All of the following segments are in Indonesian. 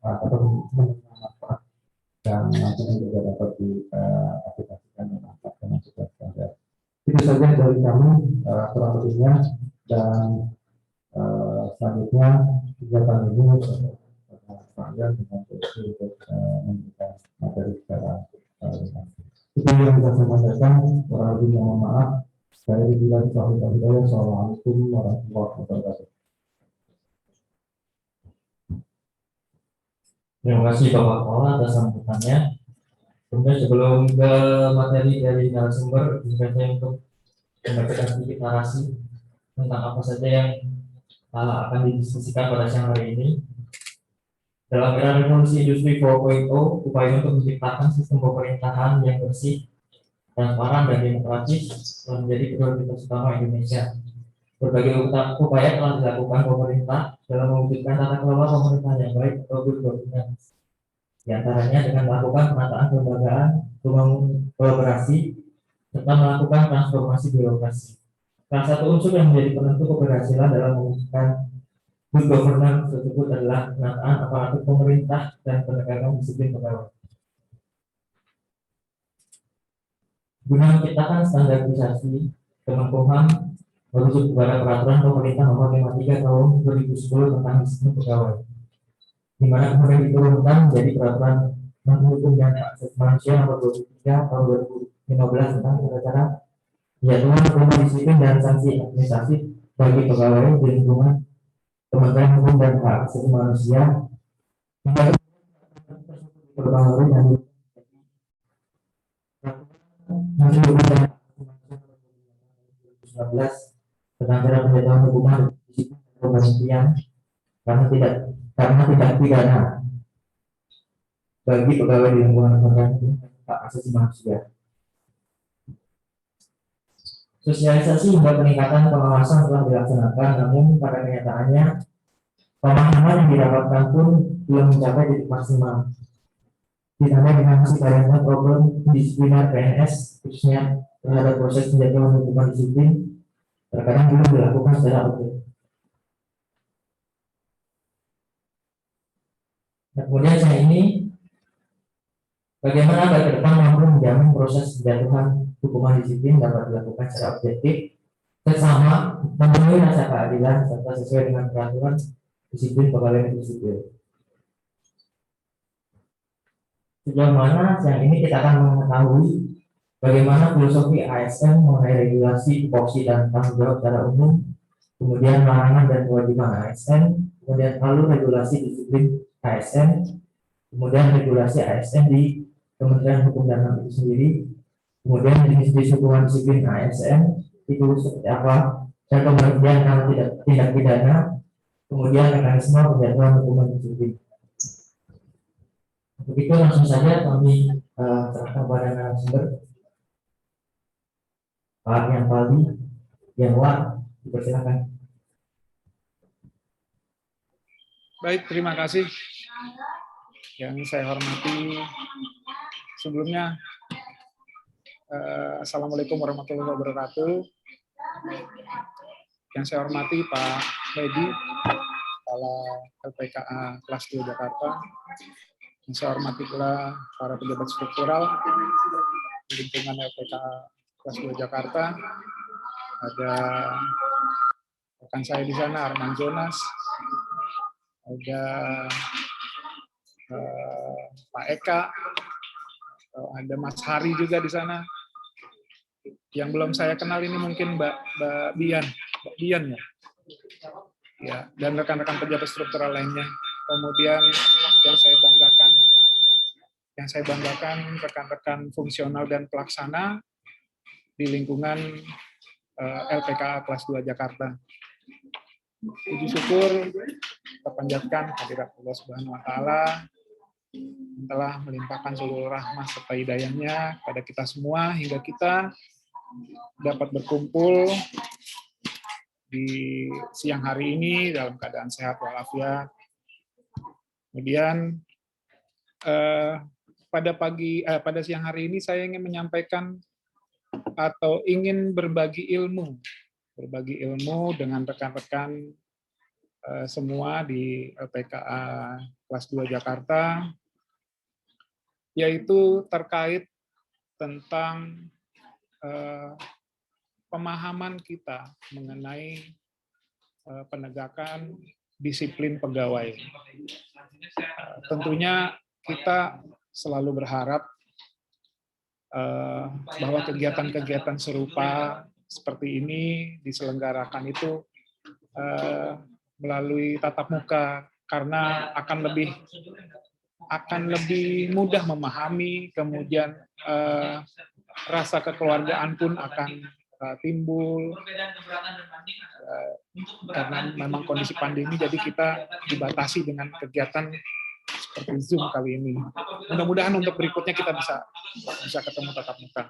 atau manfaat yang nantinya juga dapat diaplikasikan dan manfaatkan dengan standar. Itu saja dari kami kurang lebihnya, dan selanjutnya kegiatan ini panjang dengan untuk memberikan materi secara itu yang bisa saya sampaikan. Kurang lebihnya mohon maaf. Saya dibilang Assalamualaikum warahmatullahi wabarakatuh. Terima kasih Bapak Kepala atas sambutannya. Kemudian sebelum ke materi dari narasumber, saya untuk membacakan sedikit narasi tentang apa saja yang akan didiskusikan pada siang hari ini. Dalam era revolusi industri 4.0, upaya untuk menciptakan sistem pemerintahan yang bersih, transparan, dan demokratis telah menjadi prioritas utama Indonesia. Berbagai upaya telah dilakukan pemerintah dalam mewujudkan tata kelola pemerintahan yang baik atau good governance. Di antaranya dengan melakukan penataan kelembagaan, membangun kolaborasi, serta melakukan transformasi birokrasi. Salah satu unsur yang menjadi penentu keberhasilan dalam mewujudkan good governance tersebut adalah penataan aparatur pemerintah dan penegakan disiplin pegawai. Guna menciptakan standarisasi, Kemenkumham merujuk kepada peraturan pemerintah nomor 53 tahun 2010 tentang disiplin pegawai, di mana kemudian diturunkan menjadi peraturan Menteri Hukum dan Hak Asasi Manusia nomor 23 tahun 2015 tentang cara penjatuhan hukuman disiplin dan sanksi administratif bagi pegawai di lingkungan Kementerian Hukum dan Hak Asasi Manusia hingga diperbarui dan Menteri Hukum dan Hak Asasi Manusia 2019 tentang cara penjatuhan hukuman disiplin dan pemberhentian karena tidak pidana bagi pegawai di lingkungan Kementerian Hukum dan Hak Asasi Manusia. Sosialisasi hingga peningkatan pengawasan telah dilaksanakan, namun pada kenyataannya pemahaman yang didapatkan pun belum mencapai titik maksimal. Ditambah dengan masih banyaknya problem disipliner PNS, khususnya terhadap proses penjatuhan hukuman disiplin, terkadang belum dilakukan secara utuh. Nah, kemudian saya ini bagaimana agar ke depan mampu menjamin proses penjatuhan hukuman disiplin dapat dilakukan secara objektif, bersama memenuhi rasa keadilan serta sesuai dengan peraturan disiplin pegawai negeri sipil. Sejauh mana siang ini kita akan mengetahui bagaimana filosofi ASN mengenai regulasi, tupoksi, dan tanggung jawab secara umum, kemudian larangan dan kewajiban ASN, kemudian lalu regulasi disiplin ASN, kemudian regulasi ASN di Kementerian Hukum dan Hak itu sendiri, kemudian jenis-jenis hukuman disiplin ASN itu seperti apa, dan kemudian kalau tidak tindak pidana, kemudian mekanisme penjatuhan hukuman disiplin. Begitu langsung saja kami serahkan kepada narasumber Pak Yang Pali yang dipersilakan. Baik, terima kasih. Yang saya hormati sebelumnya, Assalamualaikum warahmatullahi wabarakatuh. Yang saya hormati Pak Medi, Kepala LPKA Kelas 2 Jakarta. Yang saya hormati pula para pejabat struktural di lingkungan LPKA Kelas 2 Jakarta. Ada rekan saya di sana, Arman Jonas. Ada Pak Eka. Ada Mas Hari juga di sana. Yang belum saya kenal ini mungkin Mbak Bian ya. Ya, dan rekan-rekan pejabat struktural lainnya. Kemudian yang saya banggakan rekan-rekan fungsional dan pelaksana di lingkungan LPKA Kelas 2 Jakarta. Puji syukur kita panjatkan kehadirat Allah Subhanahu wa taala yang telah melimpahkan seluruh rahmat serta hidayahnya pada kita semua hingga kita dapat berkumpul di siang hari ini dalam keadaan sehat walafiat. Kemudian pada siang hari ini saya ingin menyampaikan atau ingin berbagi ilmu berbagi ilmu dengan rekan-rekan semua di LPKA kelas 2 Jakarta, yaitu terkait tentang pemahaman kita mengenai penegakan disiplin pegawai. Tentunya kita selalu berharap bahwa kegiatan-kegiatan serupa seperti ini diselenggarakan itu melalui tatap muka, karena akan lebih mudah memahami, kemudian rasa kekeluargaan pun akan timbul, karena memang kondisi pandemi, jadi kita dibatasi dengan kegiatan seperti Zoom kali ini. Mudah-mudahan untuk berikutnya kita bisa ketemu tatap muka.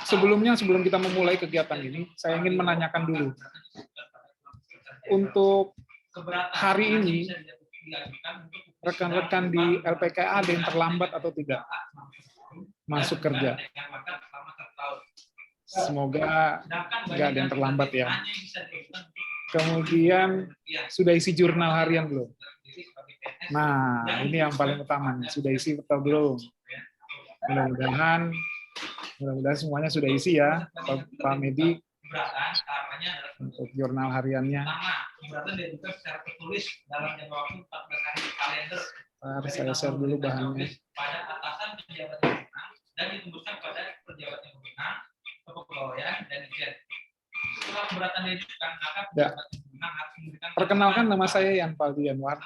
Sebelum kita memulai kegiatan ini, saya ingin menanyakan dulu. Untuk hari ini, rekan-rekan di LPKA ada yang terlambat atau tidak masuk kerja? Semoga nggak ada yang terlambat ya. Kemudian, sudah isi jurnal harian belum? Nah, ini yang paling utama nih. Sudah isi atau belum? Mudah-mudahan semuanya sudah isi ya, Pak Medi, untuk jurnal hariannya. Saya share dulu bahannya. Ya. Perkenalkan, nama saya Yan Paldi Yanwar.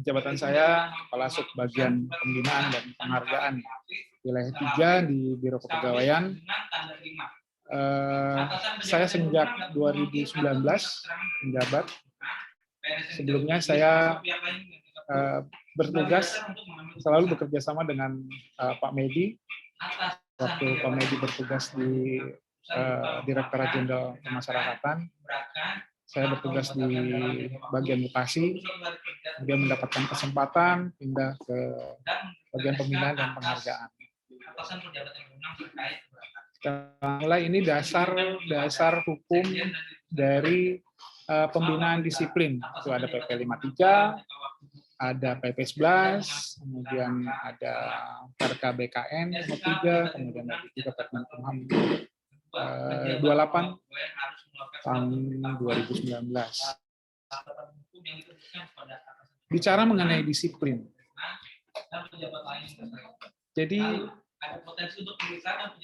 Jabatan saya Kepala Subbagian Pembinaan dan Penghargaan Wilayah 3 di Biro Kepegawaian. Saya sejak 2019 menjabat. Sebelumnya saya selalu bekerja sama dengan Pak Medi. Waktu Pak Medi bertugas di Direktorat Jenderal Pemasyarakatan, saya bertugas di bagian mutasi, kemudian mendapatkan kesempatan pindah ke bagian pembinaan dan penghargaan. Mulai ini dasar hukum dari pembinaan disiplin. Itu ada PP 53, ada PP 11, kemudian ada Perka BKN nomor 3, kemudian ada juga Permen Kumham 28 tahun 2019. Bicara mengenai disiplin. Jadi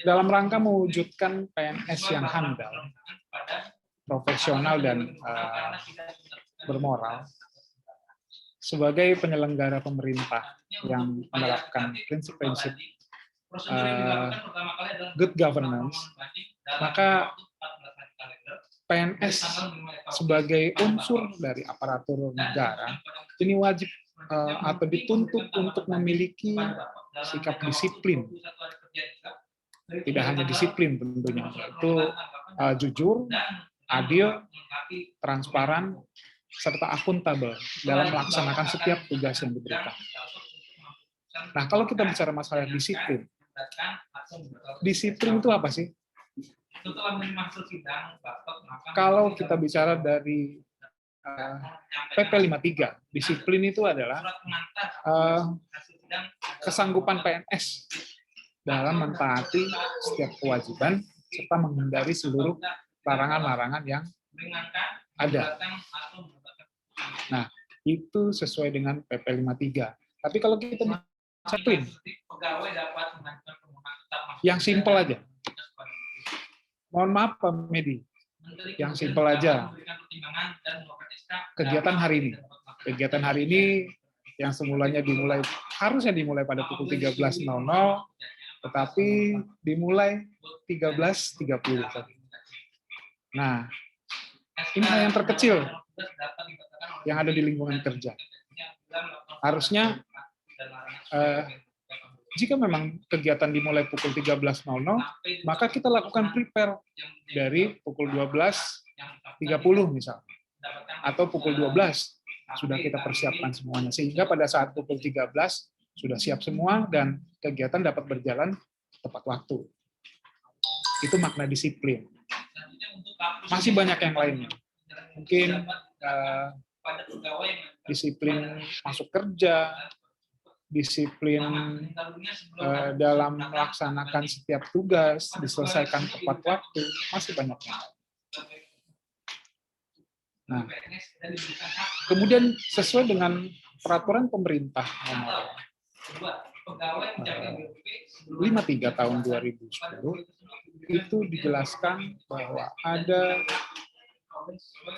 dalam rangka mewujudkan PNS yang handal, profesional dan bermoral, sebagai penyelenggara pemerintah yang menerapkan prinsip-prinsip good governance, maka PNS sebagai unsur dari aparatur negara ini wajib atau dituntut untuk memiliki sikap disiplin. Tidak hanya disiplin tentunya, yaitu jujur, adil, transparan, serta akuntabel dalam melaksanakan setiap tugas yang diberikan. Nah, kalau kita bicara masalah disiplin, disiplin itu apa sih? Kalau kita bicara dari PP 53, disiplin itu adalah kesanggupan PNS dalam mentaati setiap kewajiban serta menghindari seluruh larangan-larangan yang ada. Nah, itu sesuai dengan PP 53. Tapi kalau kita disiplin, yang simpel aja. Mohon maaf Pak Medi, yang simpel aja. Kegiatan hari ini yang semulanya harusnya dimulai pada pukul 13.00, tetapi dimulai 13.30 tadi. Nah, ini yang terkecil yang ada di lingkungan kerja. Harusnya jika memang kegiatan dimulai pukul 13.00, maka kita lakukan prepare dari pukul 12.30 misalnya, atau pukul 12 sudah kita persiapkan semuanya, sehingga pada saat pukul 13 sudah siap semua dan kegiatan dapat berjalan tepat waktu. Itu makna disiplin. Masih banyak yang lainnya. Mungkin disiplin masuk kerja, disiplin dalam melaksanakan setiap tugas, diselesaikan tepat waktu, masih banyak yang lain. Nah, kemudian sesuai dengan peraturan pemerintah nomor 53 tahun 2010 itu dijelaskan bahwa ada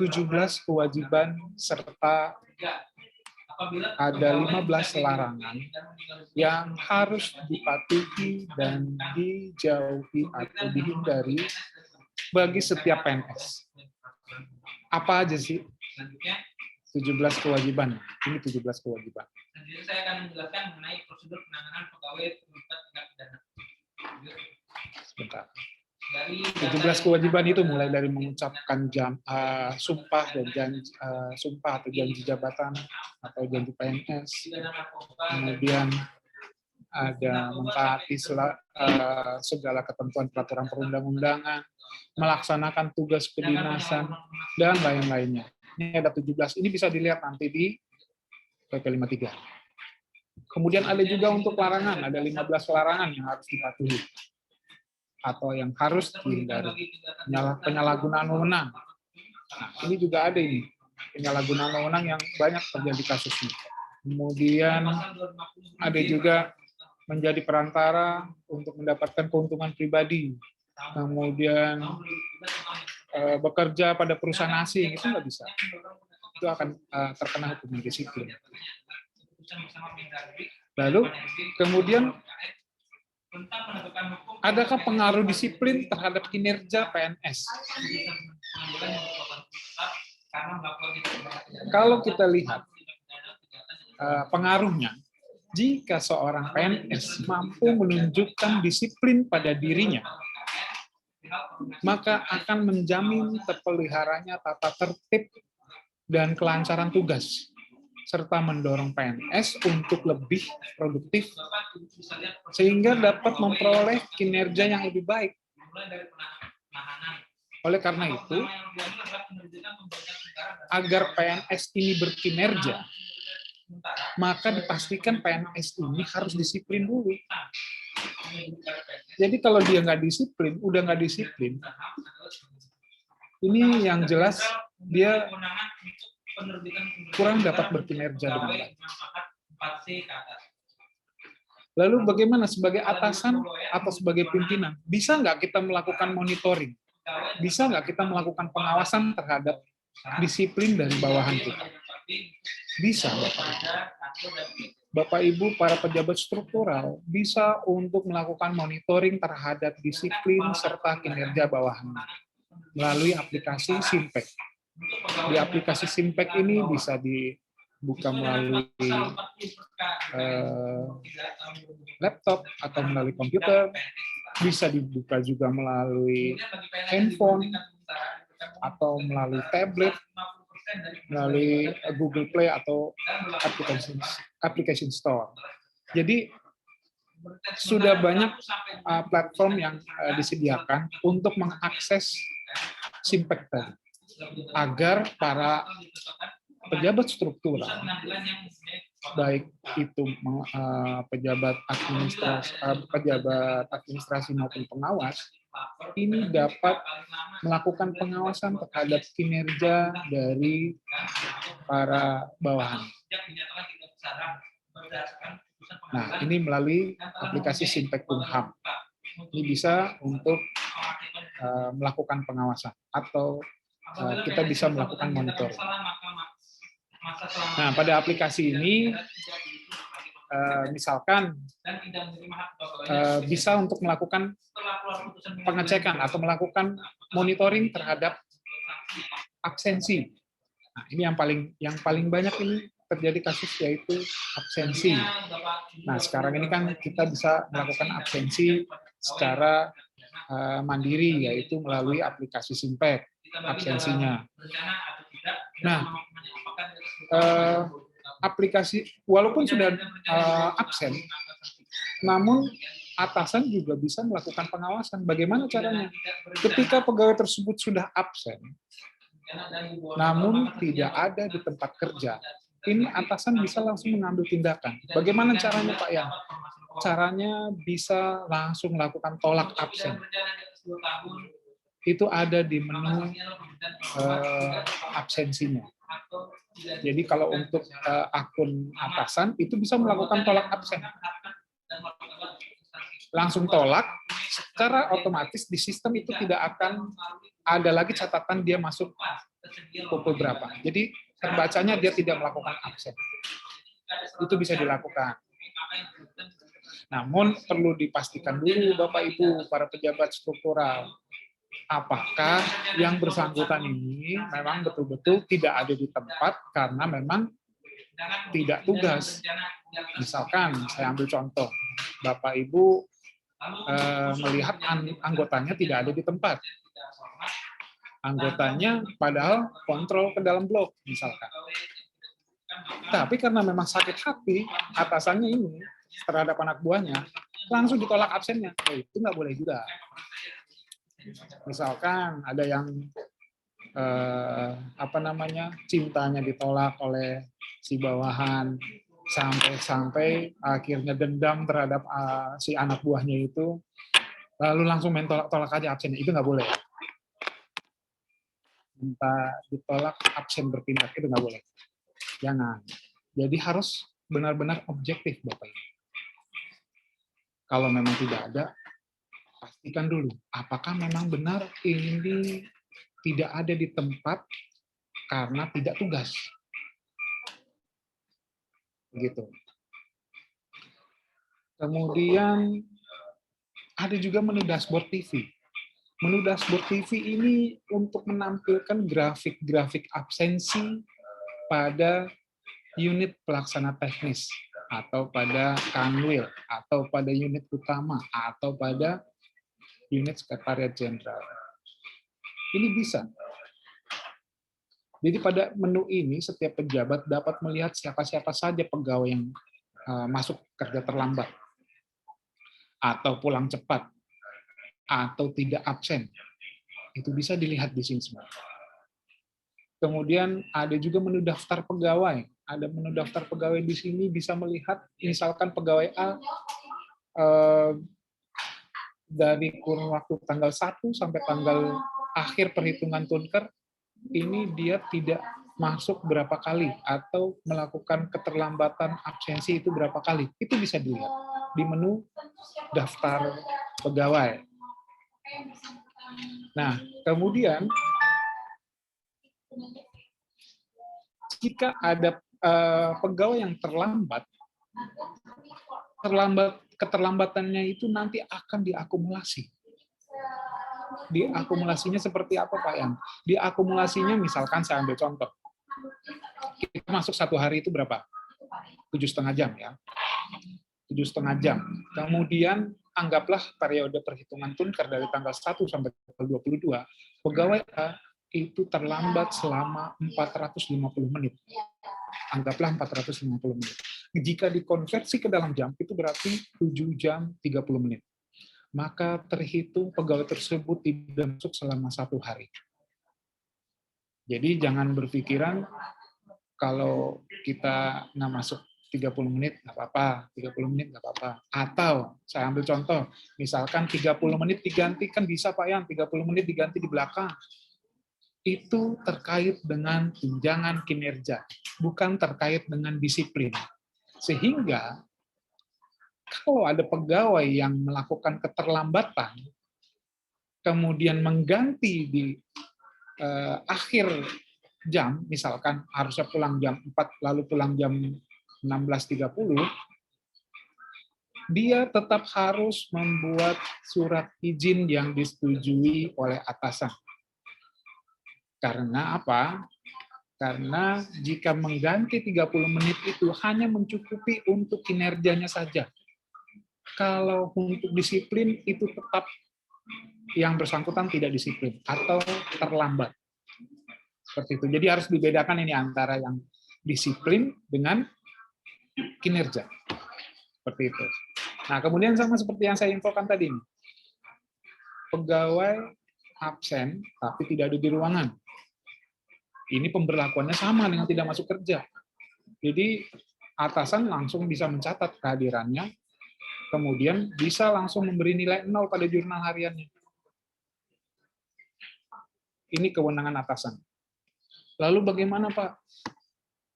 17 kewajiban serta ada 15 larangan yang harus dipatuhi dan dijauhi atau dihindari bagi setiap PNS. Apa aja sih 17 kewajiban? Ini 17 kewajiban. Selanjutnya saya akan menjelaskan mengenai prosedur penanganan pegawai terlibat tindak pidana. Sebentar. 17 kewajiban itu mulai dari mengucapkan sumpah dan janji, sumpah atau janji jabatan atau janji PNS, kemudian ada mentaati segala ketentuan peraturan perundang-undangan, melaksanakan tugas kedinasan, dan lain-lainnya. Ini ada 17. Ini bisa dilihat nanti di PP 53. Kemudian ada juga untuk larangan, ada 15 larangan yang harus dipatuhi atau yang harus dihindari. Penyalahgunaan wewenang. Nah, ini juga ada ini, penyalahgunaan wewenang yang banyak terjadi kasusnya. Kemudian ada juga menjadi perantara untuk mendapatkan keuntungan pribadi. Kemudian bekerja pada perusahaan asing, itu nggak bisa. Itu akan terkena hukum disiplin. Lalu kemudian adakah pengaruh disiplin terhadap kinerja PNS? Kalau kita lihat pengaruhnya, jika seorang PNS mampu menunjukkan disiplin pada dirinya, maka akan menjamin terpeliharanya tata tertib dan kelancaran tugas, serta mendorong PNS untuk lebih produktif, sehingga dapat memperoleh kinerja yang lebih baik. Oleh karena itu, agar PNS ini berkinerja, maka dipastikan PNS ini harus disiplin dulu. Jadi kalau dia nggak disiplin, udah nggak disiplin, ini yang jelas dia kurang dapat berkinerja dengan baik. Lalu bagaimana sebagai atasan atau sebagai pimpinan? Bisa nggak kita melakukan monitoring? Bisa nggak kita melakukan pengawasan terhadap disiplin dari bawahan kita? Bisa, Bapak Ibu. Bapak Ibu, para pejabat struktural bisa untuk melakukan monitoring terhadap disiplin serta kinerja bawahan melalui aplikasi Simpek. Di aplikasi Simpek ini bisa dibuka melalui laptop atau melalui komputer, bisa dibuka juga melalui handphone atau melalui tablet, melalui Google Play atau application store. Jadi sudah banyak platform yang disediakan untuk mengakses Simpek tadi, agar para pejabat struktural, baik itu pejabat administrasi maupun pengawas, ini dapat melakukan pengawasan terhadap kinerja dari para bawahan. Nah, ini melalui aplikasi Simpek Kumham. Ini bisa untuk melakukan pengawasan atau kita bisa melakukan monitoring. Nah, pada aplikasi ini misalkan bisa untuk melakukan pengecekan atau melakukan monitoring terhadap absensi. Nah, ini yang paling banyak ini terjadi kasus yaitu absensi. Nah, sekarang ini kan kita bisa melakukan absensi secara mandiri, yaitu melalui aplikasi Simpek absensinya. Nah, aplikasi walaupun sudah absen, namun atasan juga bisa melakukan pengawasan. Bagaimana caranya? Ketika pegawai tersebut sudah absen, namun tidak ada di tempat kerja, ini atasan bisa langsung mengambil tindakan. Bagaimana caranya, Pak Yan? Caranya bisa langsung melakukan tolak absen. Itu ada di menu absensinya. Jadi kalau untuk akun atasan itu bisa melakukan tolak absen. Langsung tolak, secara otomatis di sistem itu tidak akan ada lagi catatan dia masuk pukul berapa. Jadi terbacanya dia tidak melakukan absen. Itu bisa dilakukan. Namun perlu dipastikan dulu Bapak Ibu para pejabat struktural, apakah yang bersangkutan ini memang betul-betul tidak ada di tempat karena memang tidak tugas. Misalkan saya ambil contoh, Bapak Ibu melihat anggotanya tidak ada di tempat. Anggotanya padahal kontrol ke dalam blok misalkan. Tapi karena memang sakit hati atasannya ini terhadap anak buahnya, langsung ditolak absennya. Itu nggak boleh juga. Misalkan ada yang cintanya ditolak oleh si bawahan, sampai akhirnya dendam terhadap si anak buahnya itu, lalu langsung main tolak aja absennya. Itu nggak boleh. Minta ditolak absen bertindak, itu nggak boleh. Jangan. Jadi harus benar-benar objektif Bapak Ibu. Kalau memang tidak ada, pastikan dulu apakah memang benar ini tidak ada di tempat karena tidak tugas. Begitu. Kemudian ada juga menu dashboard TV. Menu dashboard TV ini untuk menampilkan grafik-grafik absensi pada unit pelaksana teknis, atau pada kanwil, atau pada unit utama, atau pada unit sekretariat jenderal. Ini bisa. Jadi pada menu ini setiap pejabat dapat melihat siapa-siapa saja pegawai yang masuk kerja terlambat, atau pulang cepat, atau tidak absen. Itu bisa dilihat di sini semua. Kemudian ada juga menu daftar pegawai. Ada menu daftar pegawai di sini bisa melihat misalkan pegawai A dari kurun waktu tanggal 1 sampai tanggal akhir perhitungan Tunker, ini dia tidak masuk berapa kali atau melakukan keterlambatan absensi itu berapa kali. Itu bisa dilihat di menu daftar pegawai. Nah, kemudian jika ada pegawai yang keterlambatannya itu nanti akan diakumulasi. Diakumulasinya seperti apa Pak Yan? Diakumulasinya misalkan saya ambil contoh. Kita masuk 1 hari itu berapa? 7,5 jam ya. 7,5 jam. Kemudian anggaplah periode perhitungan Tunker dari tanggal 1 sampai tanggal 22, pegawai A itu terlambat selama 450 menit. Anggaplah 450 menit. Jika dikonversi ke dalam jam, itu berarti 7 jam 30 menit. Maka terhitung pegawai tersebut tidak masuk selama 1 hari. Jadi jangan berpikiran kalau kita nggak masuk 30 menit nggak apa-apa, 30 menit nggak apa-apa. Atau saya ambil contoh, misalkan 30 menit diganti, kan bisa Pak Yan, 30 menit diganti di belakang. Itu terkait dengan tunjangan kinerja, bukan terkait dengan disiplin. Sehingga kalau ada pegawai yang melakukan keterlambatan, kemudian mengganti di akhir jam, misalkan harusnya pulang jam 4, lalu pulang jam 16.30, dia tetap harus membuat surat izin yang disetujui oleh atasan. Karena apa? Karena jika mengganti 30 menit itu hanya mencukupi untuk kinerjanya saja. Kalau untuk disiplin itu tetap yang bersangkutan tidak disiplin atau terlambat. Seperti itu. Jadi harus dibedakan ini antara yang disiplin dengan kinerja. Seperti itu. Nah, kemudian sama seperti yang saya infokan tadi, pegawai absen tapi tidak ada di ruangan. Ini pemberlakuannya sama dengan tidak masuk kerja. Jadi atasan langsung bisa mencatat kehadirannya, kemudian bisa langsung memberi nilai 0 pada jurnal hariannya. Ini kewenangan atasan. Lalu bagaimana, Pak?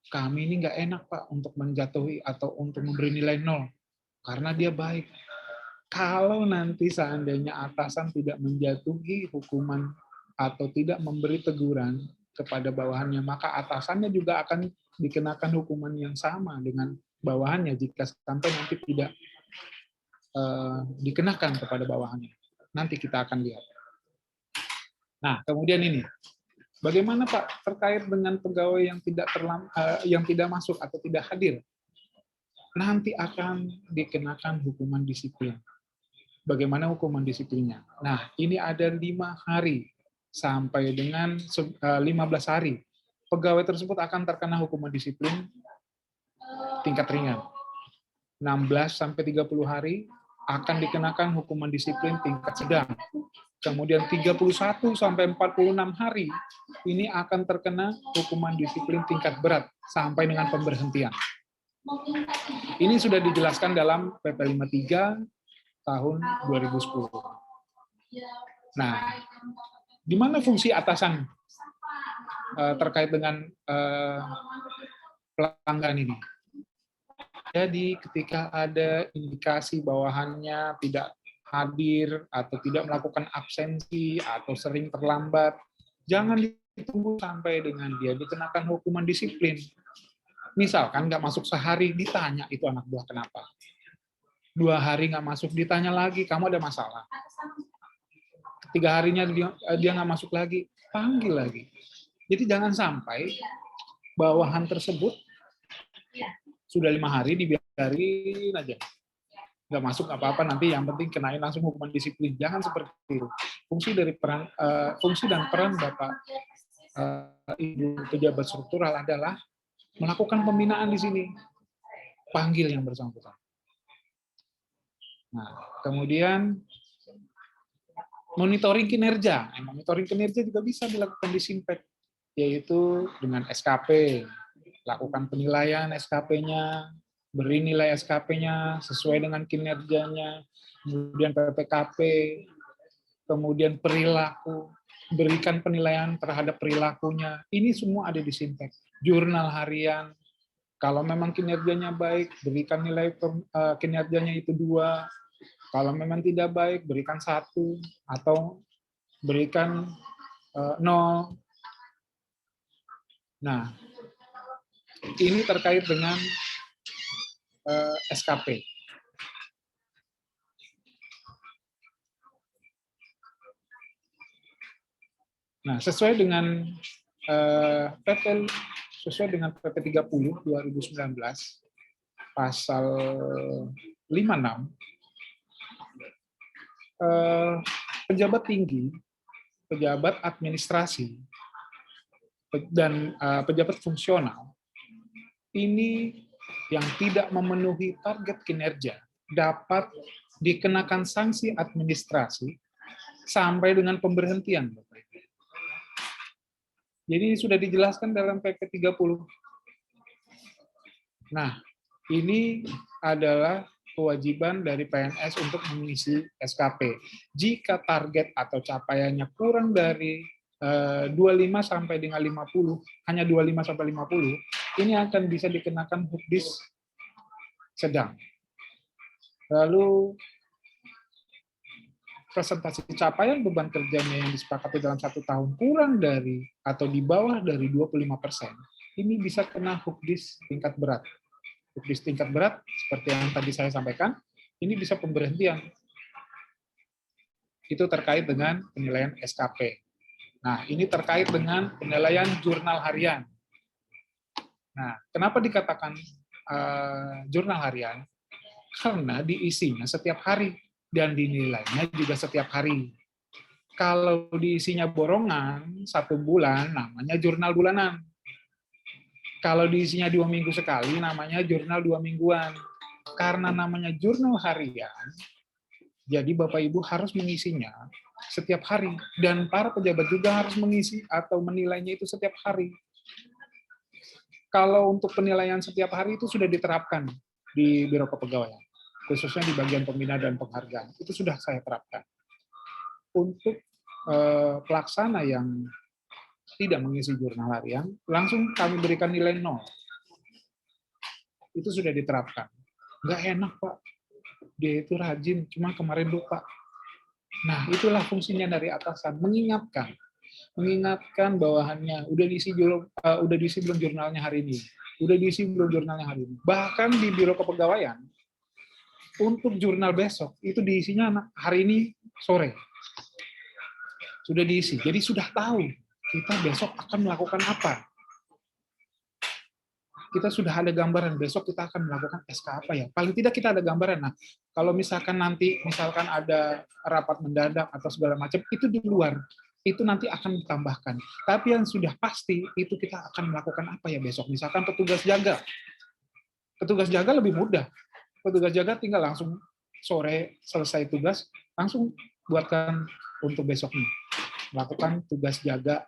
Kami ini nggak enak, Pak, untuk menjatuhi atau untuk memberi nilai 0, karena dia baik. Kalau nanti seandainya atasan tidak menjatuhi hukuman atau tidak memberi teguran kepada bawahannya, maka atasannya juga akan dikenakan hukuman yang sama dengan bawahannya jika sampai nanti tidak dikenakan kepada bawahannya. Nanti kita akan lihat. Nah, kemudian ini, bagaimana Pak terkait dengan pegawai yang tidak masuk atau tidak hadir? Nanti akan dikenakan hukuman disiplin. Bagaimana hukuman disiplinnya? Nah, ini ada 5 hari sampai dengan 15 hari. Pegawai tersebut akan terkena hukuman disiplin tingkat ringan. 16 sampai 30 hari akan dikenakan hukuman disiplin tingkat sedang. Kemudian 31 sampai 46 hari ini akan terkena hukuman disiplin tingkat berat sampai dengan pemberhentian. Ini sudah dijelaskan dalam PP 53 tahun 2010. Nah, di mana fungsi atasan terkait dengan pelanggaran ini? Jadi ketika ada indikasi bawahannya tidak hadir atau tidak melakukan absensi atau sering terlambat, jangan ditunggu sampai dengan dia dikenakan hukuman disiplin. Misalkan nggak masuk sehari, ditanya itu anak buah kenapa. 2 hari nggak masuk, ditanya lagi, kamu ada masalah. 3 harinya dia nggak masuk lagi, panggil lagi. Jadi jangan sampai bawahan tersebut sudah 5 hari dibiarin aja. Nggak masuk apa-apa, nanti yang penting kenain langsung hukuman disiplin. Jangan seperti itu. Fungsi dan peran Bapak Ibu pejabat struktural adalah melakukan pembinaan di sini. Panggil yang bersangkutan. Nah, kemudian monitoring kinerja. Monitoring kinerja juga bisa dilakukan di Sinpek, yaitu dengan SKP. Lakukan penilaian SKP-nya, beri nilai SKP-nya sesuai dengan kinerjanya, kemudian PPKP, kemudian perilaku, berikan penilaian terhadap perilakunya. Ini semua ada di Sinpek. Jurnal harian, kalau memang kinerjanya baik, berikan nilai kinerjanya itu 2. Kalau memang tidak baik, berikan 1 atau berikan 0. Nah, ini terkait dengan SKP. Nah, sesuai dengan PP 30 2019 pasal 56, pejabat tinggi, pejabat administrasi, dan pejabat fungsional ini yang tidak memenuhi target kinerja dapat dikenakan sanksi administrasi sampai dengan pemberhentian. Jadi sudah dijelaskan dalam PP 30. Nah, ini adalah kewajiban dari PNS untuk mengisi SKP. Jika target atau capaiannya kurang dari 25 sampai dengan 50, hanya 25 sampai 50, ini akan bisa dikenakan hukdis sedang. Lalu presentasi capaian beban kerjanya yang disepakati dalam 1 tahun kurang dari atau di bawah dari 25%, ini bisa kena hukdis tingkat berat. Hukdis tingkat berat, seperti yang tadi saya sampaikan, ini bisa pemberhentian. Itu terkait dengan penilaian SKP. Nah, ini terkait dengan penilaian jurnal harian. Nah, kenapa dikatakan jurnal harian? Karena diisinya setiap hari dan dinilainya juga setiap hari. Kalau diisinya borongan 1 bulan, namanya jurnal bulanan. Kalau diisinya 2 minggu sekali, namanya jurnal 2 mingguan. Karena namanya jurnal harian, jadi Bapak Ibu harus mengisinya setiap hari, dan para pejabat juga harus mengisi atau menilainya itu setiap hari. Kalau untuk penilaian setiap hari itu sudah diterapkan di Biro Kepegawaian, khususnya di bagian pembinaan dan penghargaan, itu sudah saya terapkan. Untuk pelaksana yang tidak mengisi jurnal harian, langsung kami berikan nilai 0. Itu sudah diterapkan. Nggak enak, Pak. Dia itu rajin, cuma kemarin lupa. Nah, itulah fungsinya dari atasan, mengingatkan bawahannya, udah diisi belum jurnalnya hari ini, udah diisi belum jurnalnya hari ini. Bahkan di Biro Kepegawaian, untuk jurnal besok, itu diisinya hari ini sore. Sudah diisi, jadi sudah tahu kita besok akan melakukan apa. Kita sudah ada gambaran, besok kita akan melakukan SK apa ya. Paling tidak kita ada gambaran. Nah, kalau misalkan nanti, misalkan ada rapat mendadak atau segala macam, itu di luar. Itu nanti akan ditambahkan. Tapi yang sudah pasti, itu kita akan melakukan apa ya besok. Misalkan petugas jaga. Petugas jaga lebih mudah. Petugas jaga tinggal langsung sore selesai tugas, langsung buatkan untuk besoknya. Melakukan tugas jaga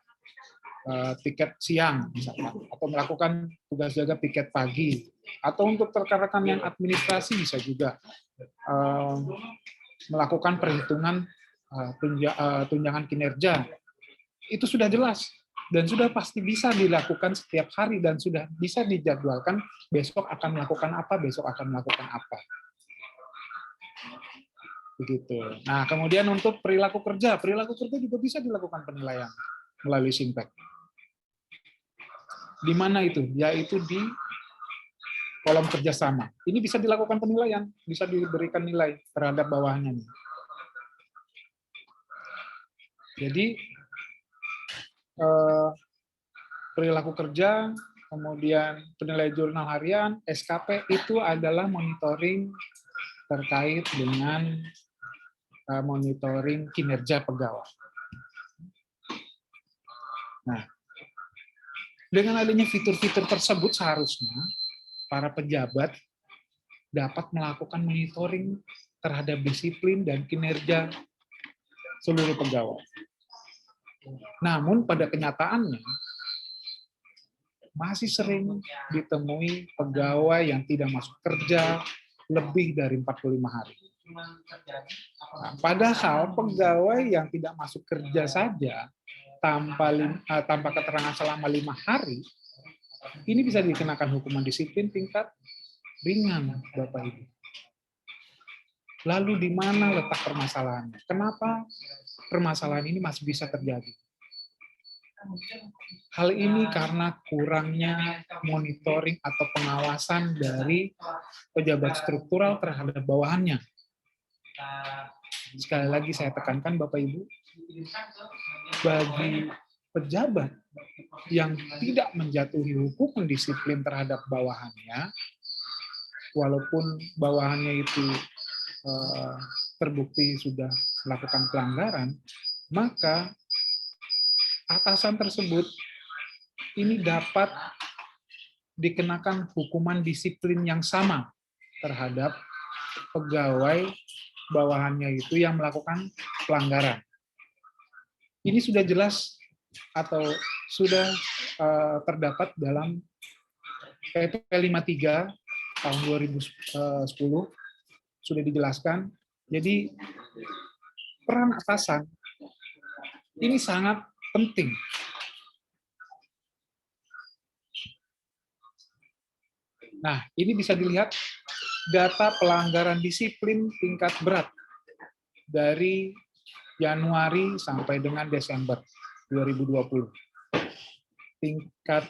piket siang misalkan, atau melakukan tugas jaga piket pagi, atau untuk rekan-rekan yang administrasi bisa juga melakukan perhitungan tunjangan kinerja. Itu sudah jelas dan sudah pasti bisa dilakukan setiap hari dan sudah bisa dijadwalkan besok akan melakukan apa, besok akan melakukan apa. Begitu. Nah, kemudian untuk perilaku kerja juga bisa dilakukan penilaian melalui Simpek. Di mana itu? Yaitu di kolom kerjasama. Ini bisa dilakukan penilaian, bisa diberikan nilai terhadap bawahannya. Jadi perilaku kerja, kemudian penilaian jurnal harian, SKP itu adalah monitoring terkait dengan monitoring kinerja pegawai. Nah, dengan adanya fitur-fitur tersebut seharusnya para pejabat dapat melakukan monitoring terhadap disiplin dan kinerja seluruh pegawai. Namun pada kenyataannya masih sering ditemui pegawai yang tidak masuk kerja lebih dari 45 hari. Nah, padahal pegawai yang tidak masuk kerja saja tanpa keterangan selama 5 hari, ini bisa dikenakan hukuman disiplin tingkat ringan, Bapak Ibu. Lalu di mana letak permasalahannya? Kenapa permasalahan ini masih bisa terjadi? Hal ini karena kurangnya monitoring atau pengawasan dari pejabat struktural terhadap bawahannya. Sekali lagi saya tekankan Bapak Ibu, bagi pejabat yang tidak menjatuhi hukuman disiplin terhadap bawahannya, walaupun bawahannya itu terbukti sudah melakukan pelanggaran, maka atasan tersebut ini dapat dikenakan hukuman disiplin yang sama terhadap pegawai bawahannya itu yang melakukan pelanggaran. Ini sudah jelas atau sudah terdapat dalam PP 53 tahun 2010 sudah dijelaskan. Jadi peran atasan ini sangat penting. Nah, ini bisa dilihat data pelanggaran disiplin tingkat berat dari Januari sampai dengan Desember 2020. Tingkat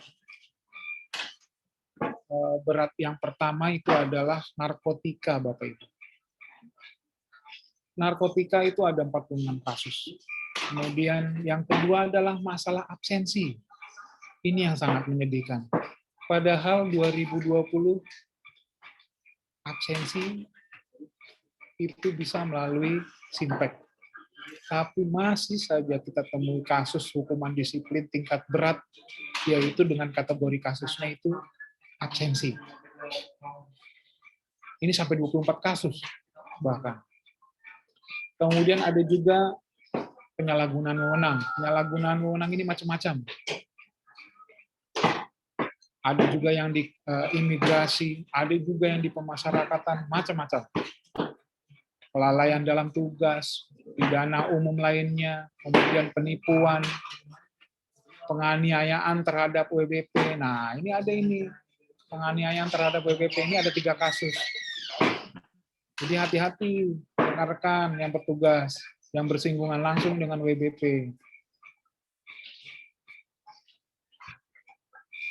berat yang pertama itu adalah narkotika, Bapak Ibu. Narkotika itu ada 46 kasus. Kemudian yang kedua adalah masalah absensi. Ini yang sangat menyedihkan. Padahal 2020 absensi itu bisa melalui Simpek. Tapi masih saja kita temui kasus hukuman disiplin tingkat berat, yaitu dengan kategori kasusnya itu absensi. Ini sampai 24 kasus bahkan. Kemudian ada juga penyalahgunaan wewenang. Penyalahgunaan wewenang ini macam-macam. Ada juga yang di imigrasi, ada juga yang di pemasyarakatan, macam-macam. Kelalaian dalam tugas, pidana umum lainnya, kemudian penipuan, penganiayaan terhadap WBP. Nah, ini ada ini. Penganiayaan terhadap WBP ini ada 3 kasus. Jadi hati-hati rekan-rekan yang bertugas, yang bersinggungan langsung dengan WBP.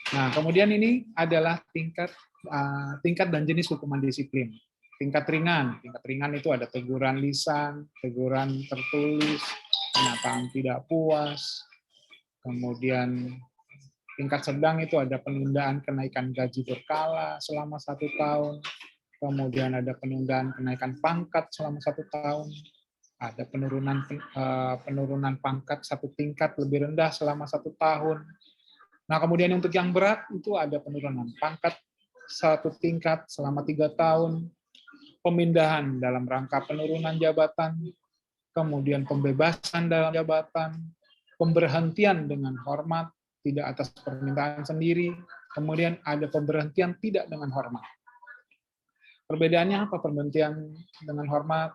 Nah, kemudian ini adalah tingkat dan jenis hukuman disiplin. Tingkat ringan itu ada teguran lisan, teguran tertulis, pernyataan tidak puas. Kemudian tingkat sedang itu ada penundaan kenaikan gaji berkala selama 1 tahun. Kemudian ada penundaan kenaikan pangkat selama 1 tahun. Ada penurunan pangkat 1 tingkat lebih rendah selama 1 tahun. Nah, kemudian untuk yang berat itu ada penurunan pangkat 1 tingkat selama 3 tahun, pemindahan dalam rangka penurunan jabatan, kemudian pembebasan dalam jabatan, pemberhentian dengan hormat, tidak atas permintaan sendiri, kemudian ada pemberhentian tidak dengan hormat. Perbedaannya apa pemberhentian dengan hormat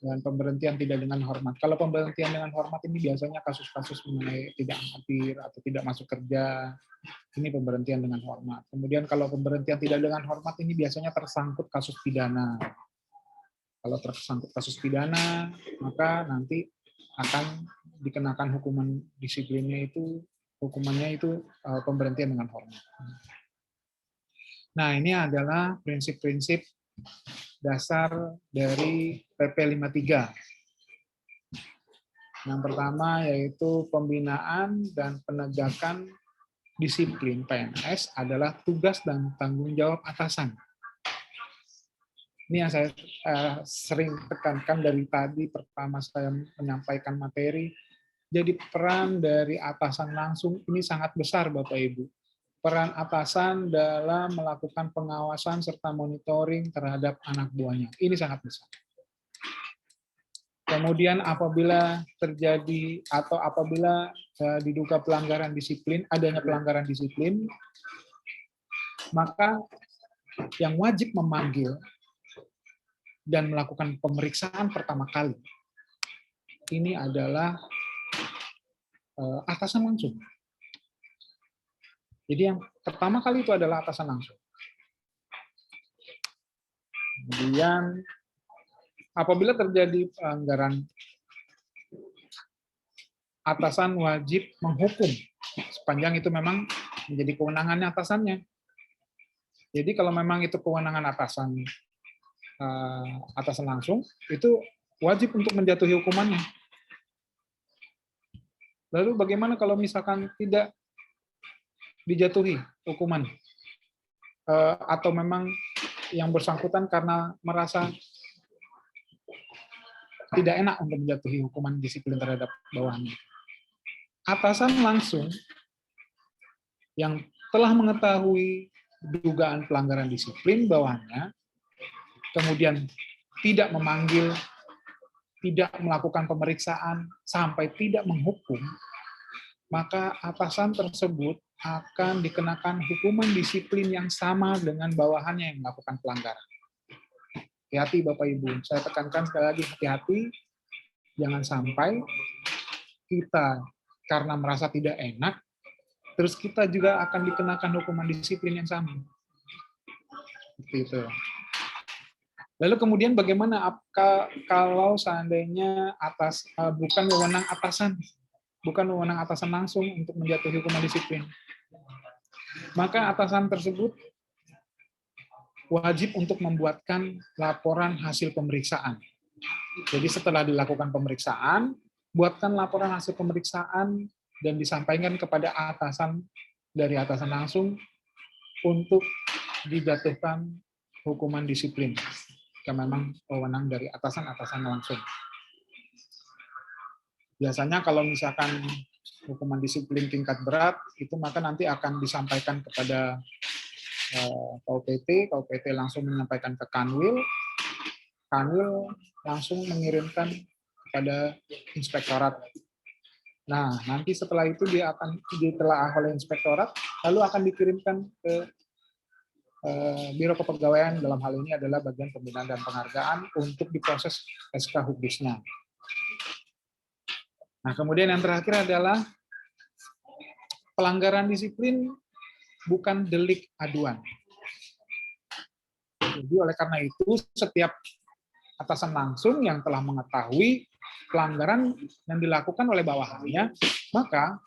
dan pemberhentian tidak dengan hormat? Kalau pemberhentian dengan hormat ini biasanya kasus-kasus mengenai tidak hadir atau tidak masuk kerja, ini pemberhentian dengan hormat. Kemudian kalau pemberhentian tidak dengan hormat ini biasanya tersangkut kasus pidana. Kalau tersangkut kasus pidana, maka nanti akan dikenakan hukuman disiplinnya itu, hukumannya itu pemberhentian dengan hormat. Nah, ini adalah prinsip-prinsip dasar dari PP 53. Yang pertama yaitu pembinaan dan penegakan disiplin PNS adalah tugas dan tanggung jawab atasan. Ini yang saya sering tekankan dari tadi pertama saya menyampaikan materi. Jadi peran dari atasan langsung ini sangat besar Bapak Ibu. Peran atasan dalam melakukan pengawasan serta monitoring terhadap anak buahnya. Ini sangat besar. Kemudian apabila terjadi atau apabila diduga pelanggaran disiplin, adanya pelanggaran disiplin, maka yang wajib memanggil dan melakukan pemeriksaan pertama kali ini adalah atasan langsung. Jadi yang pertama kali itu adalah atasan langsung. Kemudian apabila terjadi pelanggaran, atasan wajib menghukum sepanjang itu memang menjadi kewenangannya atasannya. Jadi kalau memang itu kewenangan atasan langsung, itu wajib untuk menjatuhi hukumannya. Lalu bagaimana kalau misalkan tidak dijatuhi hukuman atau memang yang bersangkutan karena merasa tidak enak untuk menjatuhi hukuman disiplin terhadap bawahannya? Atasan langsung yang telah mengetahui dugaan pelanggaran disiplin bawahannya, kemudian tidak memanggil, tidak melakukan pemeriksaan, sampai tidak menghukum, maka atasan tersebut akan dikenakan hukuman disiplin yang sama dengan bawahannya yang melakukan pelanggaran. Hati-hati Bapak Ibu, saya tekankan sekali lagi hati-hati, jangan sampai kita karena merasa tidak enak, terus kita juga akan dikenakan hukuman disiplin yang sama. Seperti itu. Lalu kemudian bagaimana kalau seandainya bukan wewenang atasan langsung untuk menjatuhi hukuman disiplin? Maka atasan tersebut wajib untuk membuatkan laporan hasil pemeriksaan. Jadi setelah dilakukan pemeriksaan, buatkan laporan hasil pemeriksaan dan disampaikan kepada atasan dari atasan langsung untuk dijatuhkan hukuman disiplin. Jika memang wewenang dari atasan langsung. Biasanya kalau misalkan hukuman disiplin tingkat berat, itu maka nanti akan disampaikan kepada KUPT langsung menyampaikan ke Kanwil, Kanwil langsung mengirimkan kepada inspektorat. Nah, nanti setelah itu dia akan ditelaah oleh inspektorat, lalu akan dikirimkan ke Biro Kepegawaian, dalam hal ini adalah bagian pembinaan dan penghargaan untuk diproses SK Hukdisnya. Nah, kemudian yang terakhir adalah pelanggaran disiplin bukan delik aduan. Jadi oleh karena itu, setiap atasan langsung yang telah mengetahui pelanggaran yang dilakukan oleh bawahannya, maka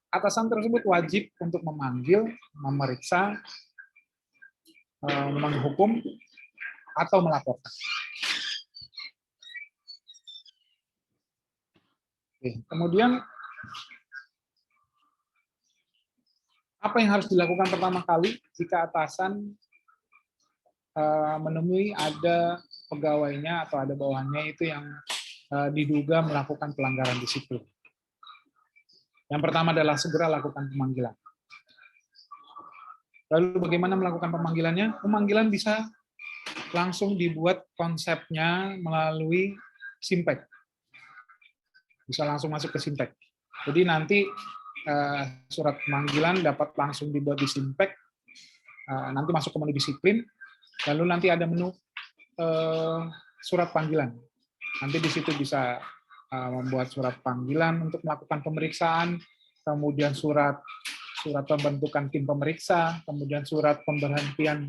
atasan tersebut wajib untuk memanggil, memeriksa, menghukum, atau melaporkan. Oke, kemudian apa yang harus dilakukan pertama kali jika atasan menemui ada pegawainya atau ada bawahannya itu yang diduga melakukan pelanggaran disiplin? Yang pertama adalah segera lakukan pemanggilan. Lalu bagaimana melakukan pemanggilannya? Pemanggilan bisa langsung dibuat konsepnya melalui Simpek. Bisa langsung masuk ke Simpek. Jadi nanti surat pemanggilan dapat langsung dibuat di Simpek, nanti masuk ke menu disiplin, lalu nanti ada menu surat panggilan. Nanti di situ bisa membuat surat panggilan untuk melakukan pemeriksaan, kemudian surat pembentukan tim pemeriksa, kemudian surat pemberhentian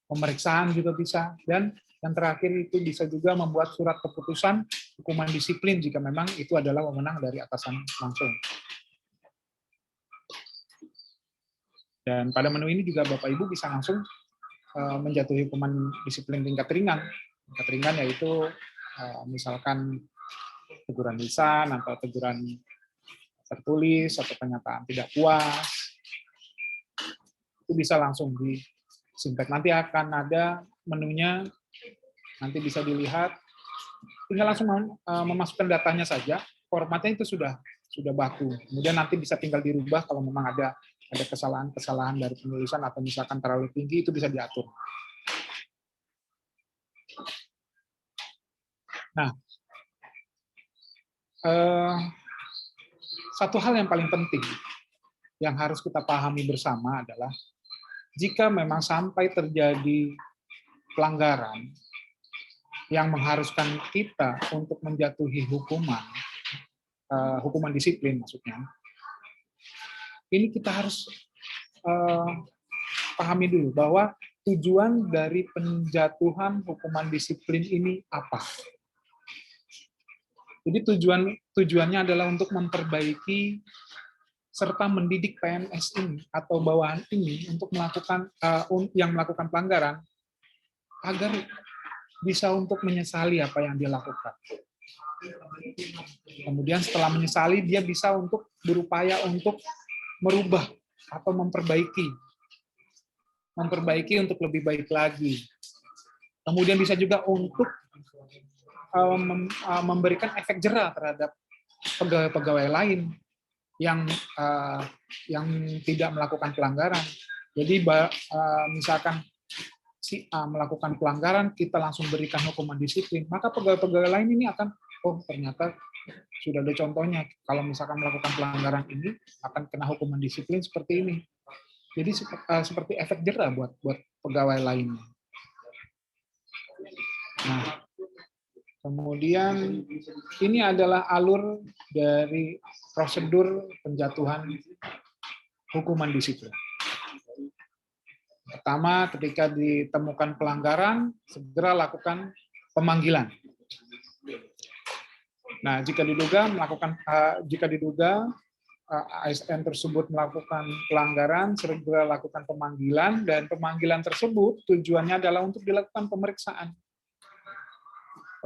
pemeriksaan juga bisa, dan yang terakhir itu bisa juga membuat surat keputusan hukuman disiplin jika memang itu adalah wewenang dari atasan langsung. Dan pada menu ini juga Bapak Ibu bisa langsung menjatuhi hukuman disiplin tingkat ringan. Tingkat ringan yaitu misalkan teguran lisan atau teguran tertulis atau pernyataan tidak puas. Itu bisa langsung di Simpek. Nanti akan ada menunya, nanti bisa dilihat. Tinggal langsung memasukkan datanya saja. Formatnya itu sudah baku. Kemudian nanti bisa tinggal dirubah kalau memang ada kesalahan-kesalahan dari penulisan atau misalkan terlalu tinggi, itu bisa diatur. Nah, satu hal yang paling penting yang harus kita pahami bersama adalah jika memang sampai terjadi pelanggaran yang mengharuskan kita untuk menjatuhi hukuman disiplin maksudnya, ini kita harus pahami dulu bahwa tujuan dari penjatuhan hukuman disiplin ini apa. Jadi tujuannya adalah untuk memperbaiki serta mendidik PNS ini atau bawahan ini untuk melakukan yang melakukan pelanggaran agar bisa untuk menyesali apa yang dia lakukan. Kemudian setelah menyesali dia bisa untuk berupaya untuk merubah atau memperbaiki untuk lebih baik lagi. Kemudian bisa juga untuk memberikan efek jera terhadap pegawai-pegawai lain yang tidak melakukan pelanggaran. Jadi misalkan si A melakukan pelanggaran, kita langsung berikan hukuman disiplin, maka pegawai-pegawai lain ini akan, oh ternyata sudah ada contohnya, kalau misalkan melakukan pelanggaran ini akan kena hukuman disiplin seperti ini. Jadi seperti efek jera buat pegawai lainnya. Nah, kemudian ini adalah alur dari prosedur penjatuhan hukuman disiplin. Pertama, ketika ditemukan pelanggaran, segera lakukan pemanggilan. Nah, jika diduga ASN tersebut melakukan pelanggaran, segera lakukan pemanggilan, dan pemanggilan tersebut tujuannya adalah untuk dilakukan pemeriksaan.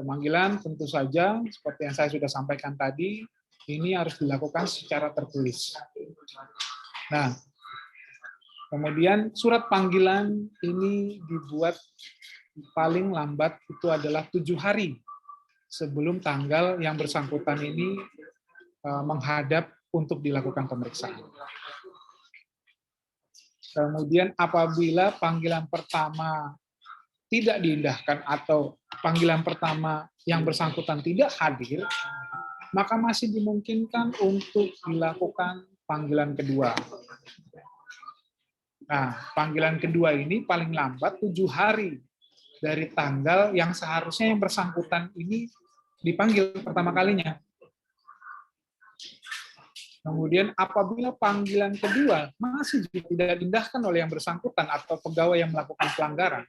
Pemanggilan tentu saja, seperti yang saya sudah sampaikan tadi, ini harus dilakukan secara tertulis. Nah, kemudian surat panggilan ini dibuat paling lambat itu adalah 7 hari sebelum tanggal yang bersangkutan ini menghadap untuk dilakukan pemeriksaan. Kemudian apabila panggilan pertama tidak diindahkan atau panggilan pertama yang bersangkutan tidak hadir, maka masih dimungkinkan untuk dilakukan panggilan kedua. Nah, panggilan kedua ini paling lambat 7 hari dari tanggal yang seharusnya yang bersangkutan ini dipanggil pertama kalinya. Kemudian apabila panggilan kedua masih tidak diindahkan oleh yang bersangkutan atau pegawai yang melakukan pelanggaran,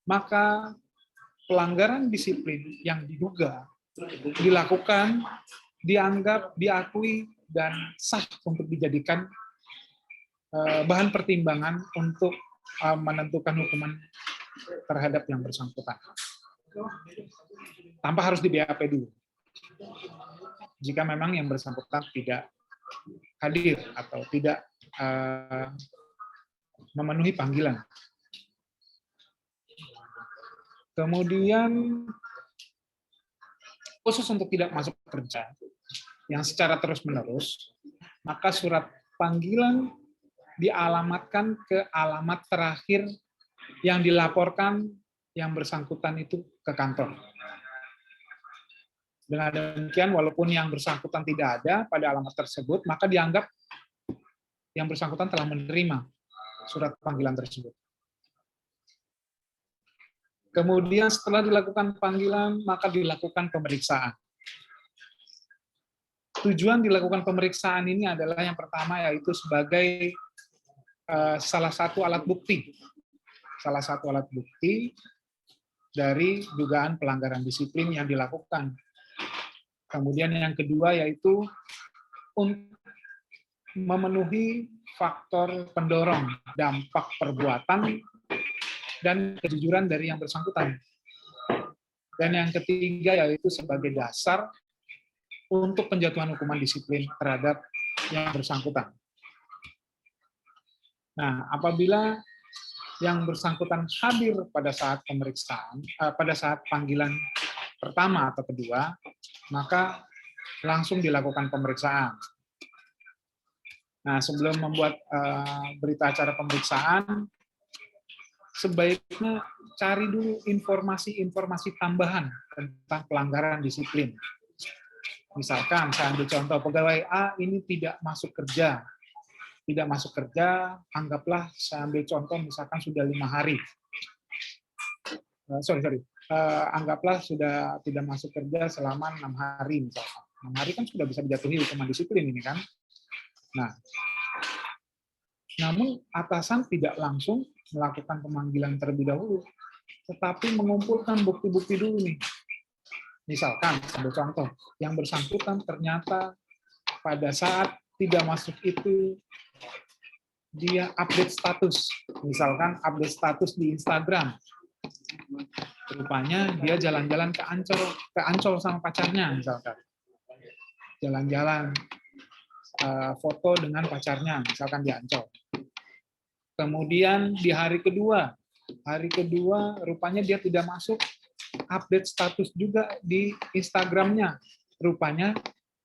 maka pelanggaran disiplin yang diduga dilakukan, dianggap, diakui, dan sah untuk dijadikan bahan pertimbangan untuk menentukan hukuman terhadap yang bersangkutan. Tanpa harus di BAP dulu. Jika memang yang bersangkutan tidak hadir atau tidak memenuhi panggilan. Kemudian khusus untuk tidak masuk kerja yang secara terus-menerus, maka surat panggilan dialamatkan ke alamat terakhir yang dilaporkan yang bersangkutan itu ke kantor. Dengan demikian, walaupun yang bersangkutan tidak ada pada alamat tersebut, maka dianggap yang bersangkutan telah menerima surat panggilan tersebut. Kemudian setelah dilakukan panggilan, maka dilakukan pemeriksaan. Tujuan dilakukan pemeriksaan ini adalah yang pertama yaitu sebagai salah satu alat bukti. Salah satu alat bukti dari dugaan pelanggaran disiplin yang dilakukan. Kemudian yang kedua yaitu untuk memenuhi faktor pendorong dampak perbuatan dan kejujuran dari yang bersangkutan. Dan yang ketiga yaitu sebagai dasar untuk penjatuhan hukuman disiplin terhadap yang bersangkutan. Nah, apabila yang bersangkutan hadir pada saat pemeriksaan, pada saat panggilan pertama atau kedua, maka langsung dilakukan pemeriksaan. Nah, sebelum membuat berita acara pemeriksaan, sebaiknya cari dulu informasi-informasi tambahan tentang pelanggaran disiplin. Misalkan, saya ambil contoh, pegawai A ini tidak masuk kerja. Tidak masuk kerja, anggaplah saya ambil contoh misalkan sudah 5 hari. Anggaplah sudah tidak masuk kerja selama 6 hari misalkan. 6 hari kan sudah bisa dijatuhi hukuman disiplin ini kan. Nah, namun atasan tidak langsung melakukan pemanggilan terlebih dahulu, tetapi mengumpulkan bukti-bukti dulu nih. Misalkan, ambil contoh, yang bersangkutan ternyata pada saat tidak masuk itu dia update status, misalkan update status di Instagram. Rupanya dia jalan-jalan ke Ancol sama pacarnya misalkan. Jalan-jalan foto dengan pacarnya misalkan di Ancol. Kemudian di hari kedua rupanya dia tidak masuk update status juga di Instagramnya. Rupanya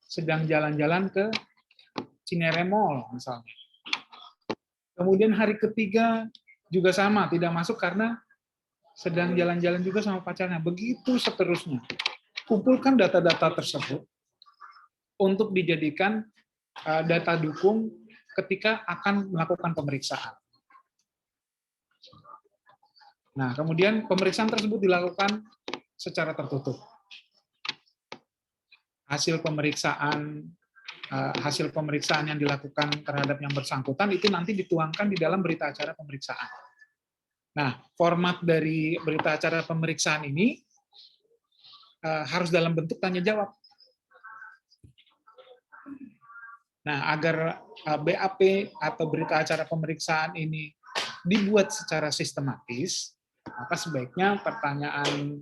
sedang jalan-jalan ke Cinere Mall misalnya. Kemudian hari ketiga juga sama, tidak masuk karena sedang jalan-jalan juga sama pacarnya. Begitu seterusnya. Kumpulkan data-data tersebut untuk dijadikan data dukung ketika akan melakukan pemeriksaan. Nah, kemudian pemeriksaan tersebut dilakukan secara tertutup. Hasil pemeriksaan yang dilakukan terhadap yang bersangkutan itu nanti dituangkan di dalam berita acara pemeriksaan. Nah, format dari berita acara pemeriksaan ini harus dalam bentuk tanya jawab. Nah, agar BAP atau berita acara pemeriksaan ini dibuat secara sistematis, maka sebaiknya pertanyaan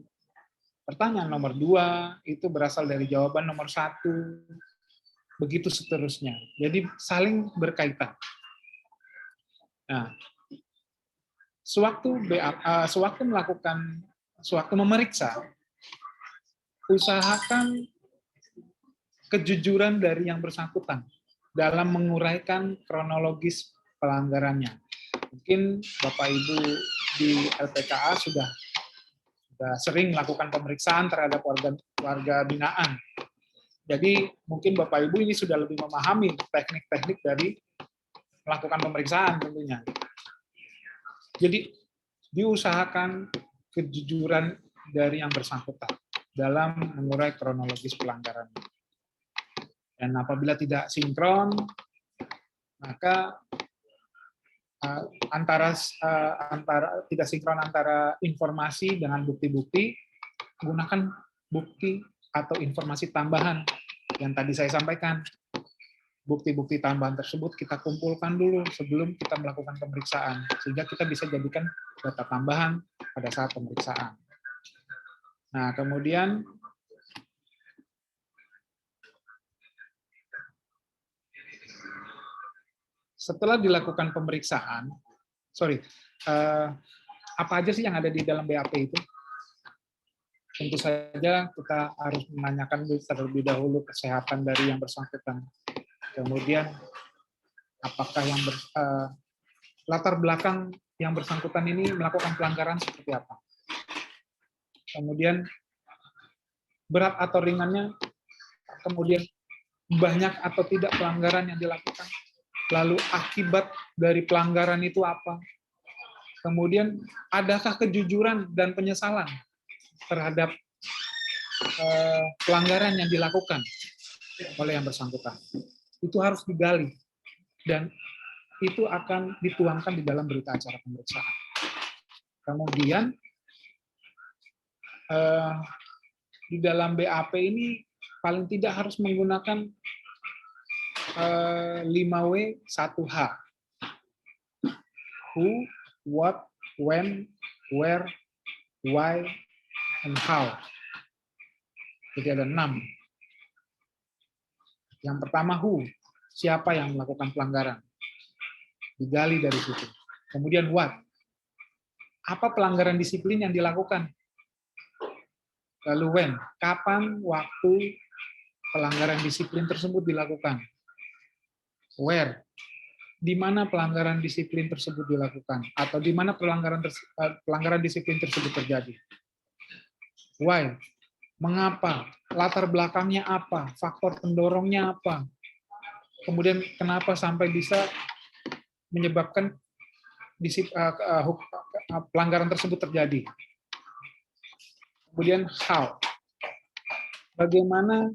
nomor 2 itu berasal dari jawaban nomor 1, begitu seterusnya. Jadi saling berkaitan. Nah, sewaktu memeriksa, usahakan kejujuran dari yang bersangkutan dalam menguraikan kronologis pelanggarannya. Mungkin Bapak Ibu di LPKA sudah sering melakukan pemeriksaan terhadap warga binaan. Jadi mungkin Bapak Ibu ini sudah lebih memahami teknik-teknik dari melakukan pemeriksaan tentunya. Jadi diusahakan kejujuran dari yang bersangkutan dalam mengurai kronologis pelanggaran. Dan apabila tidak sinkron, maka tidak sinkron antara informasi dengan bukti-bukti, gunakan bukti atau informasi tambahan yang tadi saya sampaikan. Bukti-bukti tambahan tersebut kita kumpulkan dulu sebelum kita melakukan pemeriksaan, sehingga kita bisa jadikan data tambahan pada saat pemeriksaan. Nah, kemudian setelah dilakukan pemeriksaan, apa aja sih yang ada di dalam BAP itu? Tentu saja kita harus menanyakan terlebih dahulu kesehatan dari yang bersangkutan. Kemudian, apakah latar belakang yang bersangkutan ini melakukan pelanggaran seperti apa? Kemudian, berat atau ringannya, kemudian banyak atau tidak pelanggaran yang dilakukan. Lalu akibat dari pelanggaran itu apa? Kemudian adakah kejujuran dan penyesalan terhadap pelanggaran yang dilakukan oleh yang bersangkutan? Itu harus digali dan itu akan dituangkan di dalam berita acara pemeriksaan. Kemudian di dalam BAP ini paling tidak harus menggunakan 5W 1H. Who, what, when, where, why, and how. Jadi ada 6. Yang pertama who, siapa yang melakukan pelanggaran. Digali dari situ. Kemudian what, apa pelanggaran disiplin yang dilakukan. Lalu when, kapan waktu pelanggaran disiplin tersebut dilakukan. Where, di mana pelanggaran disiplin tersebut dilakukan, atau di mana pelanggaran disiplin tersebut terjadi. Why, mengapa, latar belakangnya apa, faktor pendorongnya apa, kemudian kenapa sampai bisa menyebabkan pelanggaran tersebut terjadi. Kemudian how, bagaimana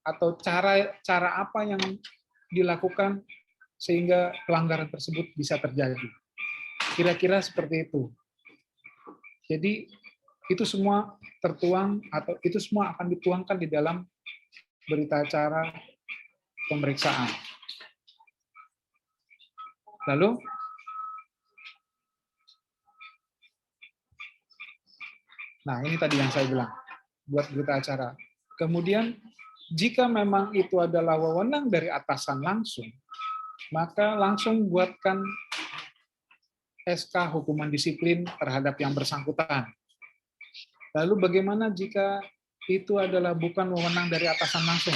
atau cara apa yang dilakukan sehingga pelanggaran tersebut bisa terjadi. Kira-kira seperti itu. Jadi itu semua tertuang atau itu semua akan dituangkan di dalam berita acara pemeriksaan. Lalu nah, ini tadi yang saya bilang buat berita acara. Kemudian jika memang itu adalah wewenang dari atasan langsung, maka langsung buatkan SK hukuman disiplin terhadap yang bersangkutan. Lalu bagaimana jika itu adalah bukan wewenang dari atasan langsung?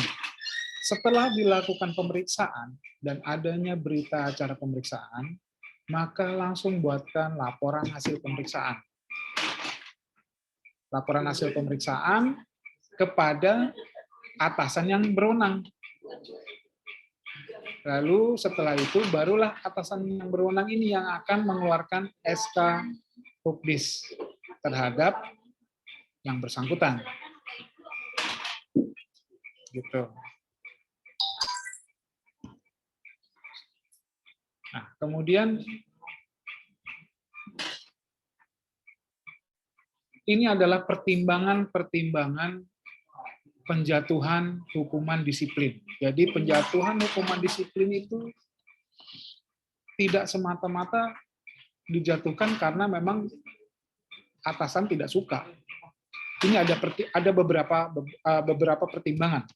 Setelah dilakukan pemeriksaan dan adanya berita acara pemeriksaan, maka langsung buatkan laporan hasil pemeriksaan. Laporan hasil pemeriksaan kepada atasan yang berwenang. Lalu setelah itu barulah atasan yang berwenang ini yang akan mengeluarkan SK Hukdis terhadap yang bersangkutan. Gitu. Nah, kemudian ini adalah pertimbangan penjatuhan hukuman disiplin. Jadi penjatuhan hukuman disiplin itu tidak semata-mata dijatuhkan karena memang atasan tidak suka. Ini ada beberapa pertimbangan.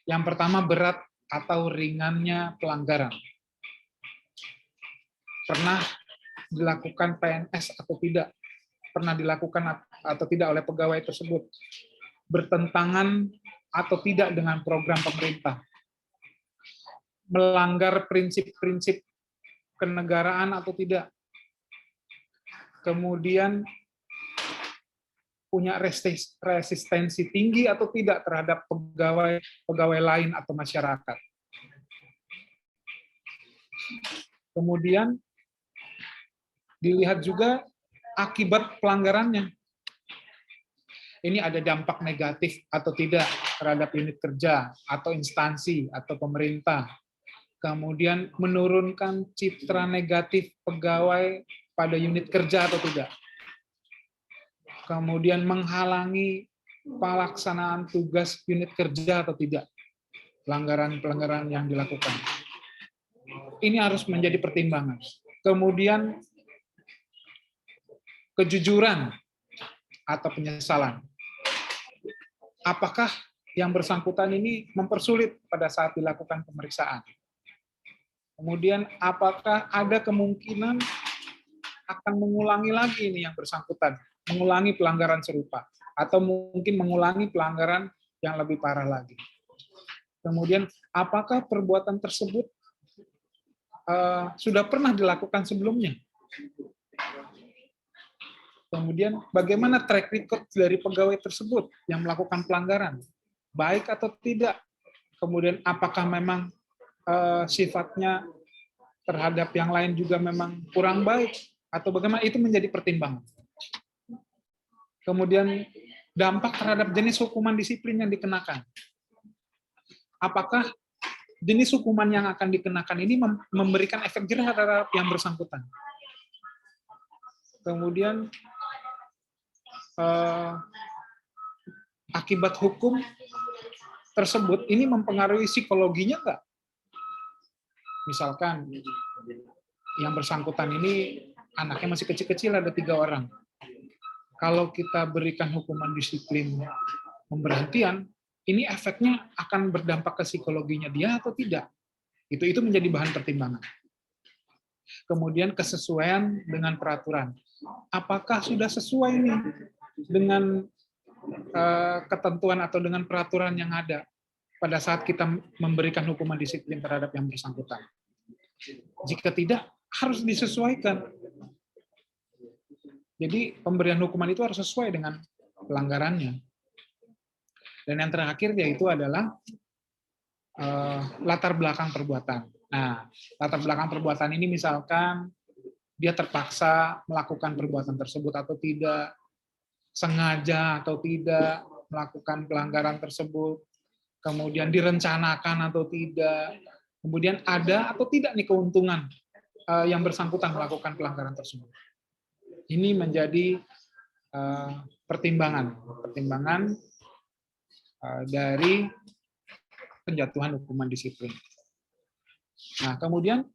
Yang pertama berat atau ringannya pelanggaran. Pernah dilakukan PNS atau tidak? Pernah dilakukan atau tidak oleh pegawai tersebut? Bertentangan atau tidak dengan program pemerintah, melanggar prinsip-prinsip kenegaraan atau tidak. Kemudian punya resistensi tinggi atau tidak terhadap pegawai lain atau masyarakat. Kemudian dilihat juga akibat pelanggarannya. Ini ada dampak negatif atau tidak terhadap unit kerja atau instansi atau pemerintah. Kemudian menurunkan citra negatif pegawai pada unit kerja atau tidak. Kemudian menghalangi pelaksanaan tugas unit kerja atau tidak. Pelanggaran-pelanggaran yang dilakukan. Ini harus menjadi pertimbangan. Kemudian kejujuran atau penyesalan. Apakah yang bersangkutan ini mempersulit pada saat dilakukan pemeriksaan? Kemudian apakah ada kemungkinan akan mengulangi lagi ini yang bersangkutan, mengulangi pelanggaran serupa, atau mungkin mengulangi pelanggaran yang lebih parah lagi. Kemudian apakah perbuatan tersebut sudah pernah dilakukan sebelumnya? Kemudian bagaimana track record dari pegawai tersebut yang melakukan pelanggaran, baik atau tidak? Kemudian apakah memang sifatnya terhadap yang lain juga memang kurang baik, atau bagaimana? Itu menjadi pertimbangan. Kemudian dampak terhadap jenis hukuman disiplin yang dikenakan. Apakah jenis hukuman yang akan dikenakan ini memberikan efek jerah terhadap yang bersangkutan? Kemudian akibat hukum tersebut ini mempengaruhi psikologinya enggak? Misalkan yang bersangkutan ini anaknya masih kecil-kecil, ada 3 orang. Kalau kita berikan hukuman disiplin pemberhentian, ini efeknya akan berdampak ke psikologinya dia atau tidak? Itu menjadi bahan pertimbangan. Kemudian kesesuaian dengan peraturan. Apakah sudah sesuai ini dengan ketentuan atau dengan peraturan yang ada pada saat kita memberikan hukuman disiplin terhadap yang bersangkutan? Jika tidak, harus disesuaikan. Jadi pemberian hukuman itu harus sesuai dengan pelanggarannya. Dan yang terakhir yaitu adalah latar belakang perbuatan. Nah, latar belakang perbuatan ini misalkan dia terpaksa melakukan perbuatan tersebut atau tidak, sengaja atau tidak melakukan pelanggaran tersebut, kemudian direncanakan atau tidak, kemudian ada atau tidak nih keuntungan yang bersangkutan melakukan pelanggaran tersebut. Ini menjadi pertimbangan dari penjatuhan hukuman disiplin. Nah, kemudian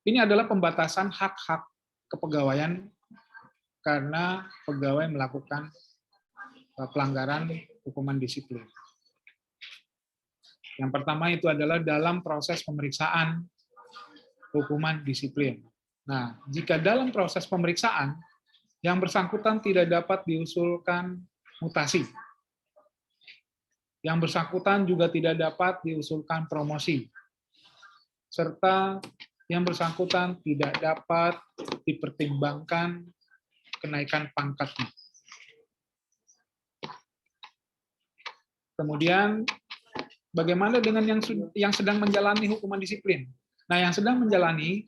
ini adalah pembatasan hak-hak kepegawaian karena pegawai melakukan pelanggaran hukuman disiplin. Yang pertama itu adalah dalam proses pemeriksaan hukuman disiplin. Nah, jika dalam proses pemeriksaan yang bersangkutan tidak dapat diusulkan mutasi, yang bersangkutan juga tidak dapat diusulkan promosi, serta yang bersangkutan tidak dapat dipertimbangkan kenaikan pangkatnya. Kemudian, bagaimana dengan yang sedang menjalani hukuman disiplin? Nah, yang sedang menjalani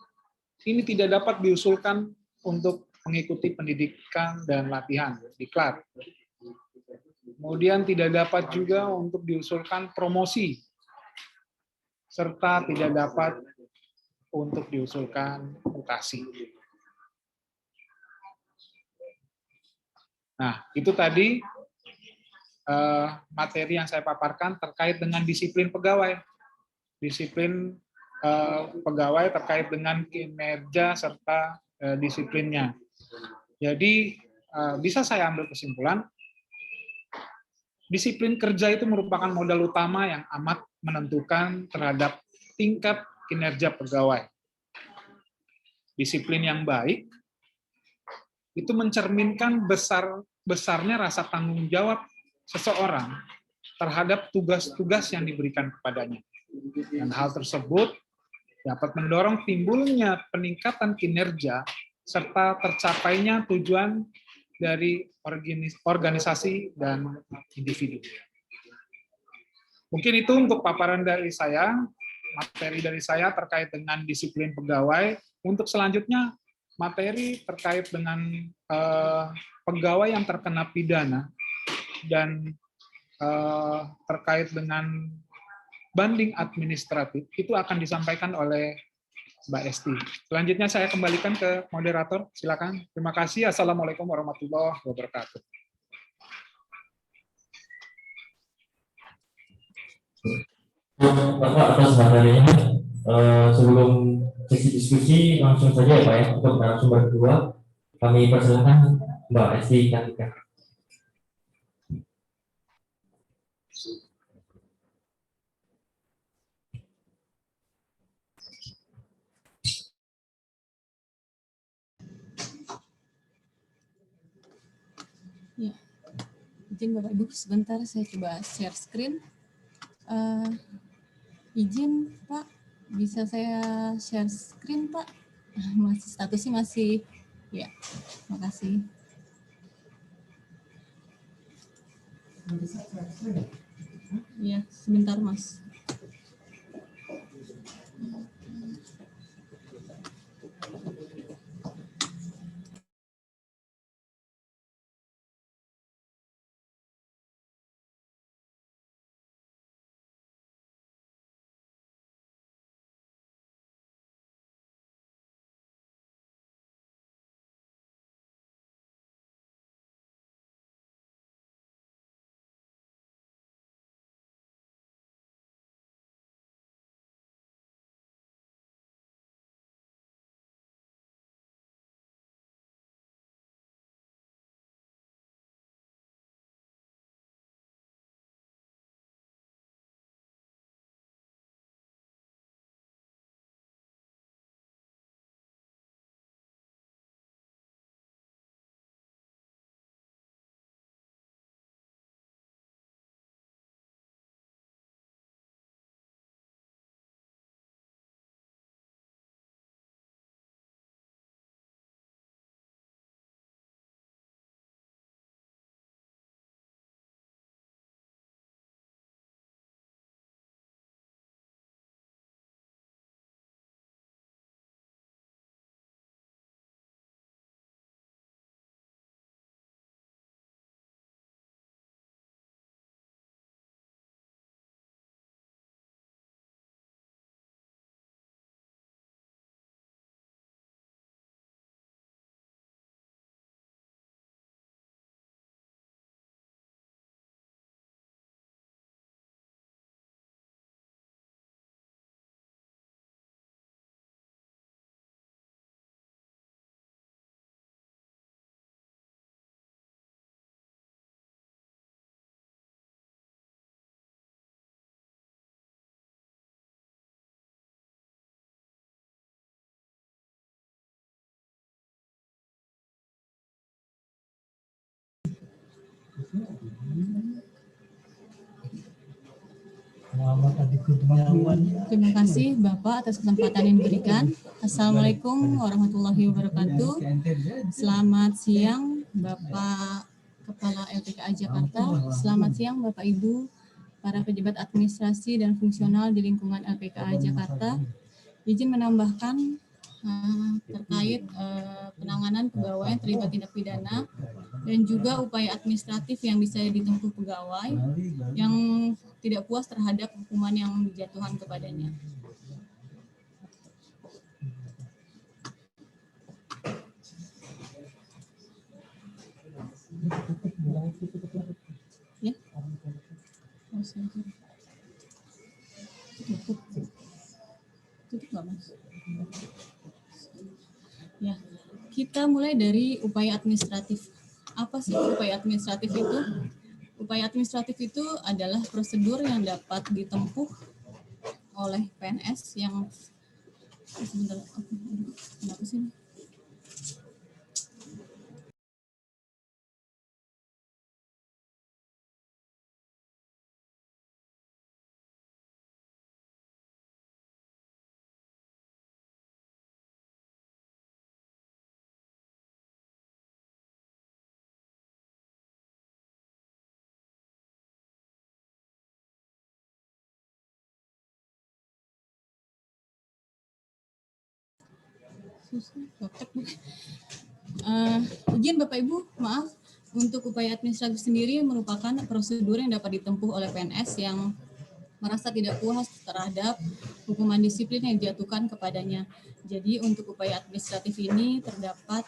ini tidak dapat diusulkan untuk mengikuti pendidikan dan latihan, diklat. Kemudian tidak dapat juga untuk diusulkan promosi, serta tidak dapat untuk diusulkan mutasi. Nah, itu tadi materi yang saya paparkan terkait dengan disiplin pegawai. Disiplin pegawai terkait dengan kinerja serta disiplinnya. Jadi bisa saya ambil kesimpulan, disiplin kerja itu merupakan modal utama yang amat menentukan terhadap tingkat kinerja pegawai. Disiplin yang baik itu mencerminkan besarnya rasa tanggung jawab seseorang terhadap tugas-tugas yang diberikan kepadanya. Dan hal tersebut dapat mendorong timbulnya peningkatan kinerja serta tercapainya tujuan dari organisasi dan individu. Mungkin itu untuk paparan dari saya, materi dari saya terkait dengan disiplin pegawai. Untuk selanjutnya, materi terkait dengan pegawai yang terkena pidana dan terkait dengan banding administratif, itu akan disampaikan oleh Mbak Esti. Selanjutnya saya kembalikan ke moderator, silakan. Terima kasih. Assalamualaikum warahmatullahi wabarakatuh. Bapak atas materinya. Sebelum sesi diskusi langsung saja ya Pak ya, untuk narasumber kedua kami persilakan Mbak Esti Kartika. Ya, izin Bapak Ibu sebentar saya coba share screen. Izin Pak, bisa saya share screen Pak? Masih statusnya masih, ya, makasih. Ya, sebentar Mas. Terima kasih Bapak atas kesempatan yang diberikan. Assalamualaikum warahmatullahi wabarakatuh. Selamat siang Bapak Kepala LPKA Jakarta. Selamat siang Bapak Ibu, para pejabat administrasi dan fungsional di lingkungan LPKA Jakarta. Izin menambahkan terkait penanganan pegawai yang terlibat tindak pidana dan juga upaya administratif yang bisa ditempuh pegawai yang tidak puas terhadap hukuman yang dijatuhkan kepadanya. Ya. Tutup nggak Mas? Ya, kita mulai dari upaya administratif. Apa sih upaya administratif itu? Upaya administratif itu adalah prosedur yang dapat ditempuh oleh PNS yang sebentar, kenapa sih? Izin Bapak Ibu, maaf, untuk upaya administratif sendiri merupakan prosedur yang dapat ditempuh oleh PNS yang merasa tidak puas terhadap hukuman disiplin yang dijatuhkan kepadanya. Jadi untuk upaya administratif ini terdapat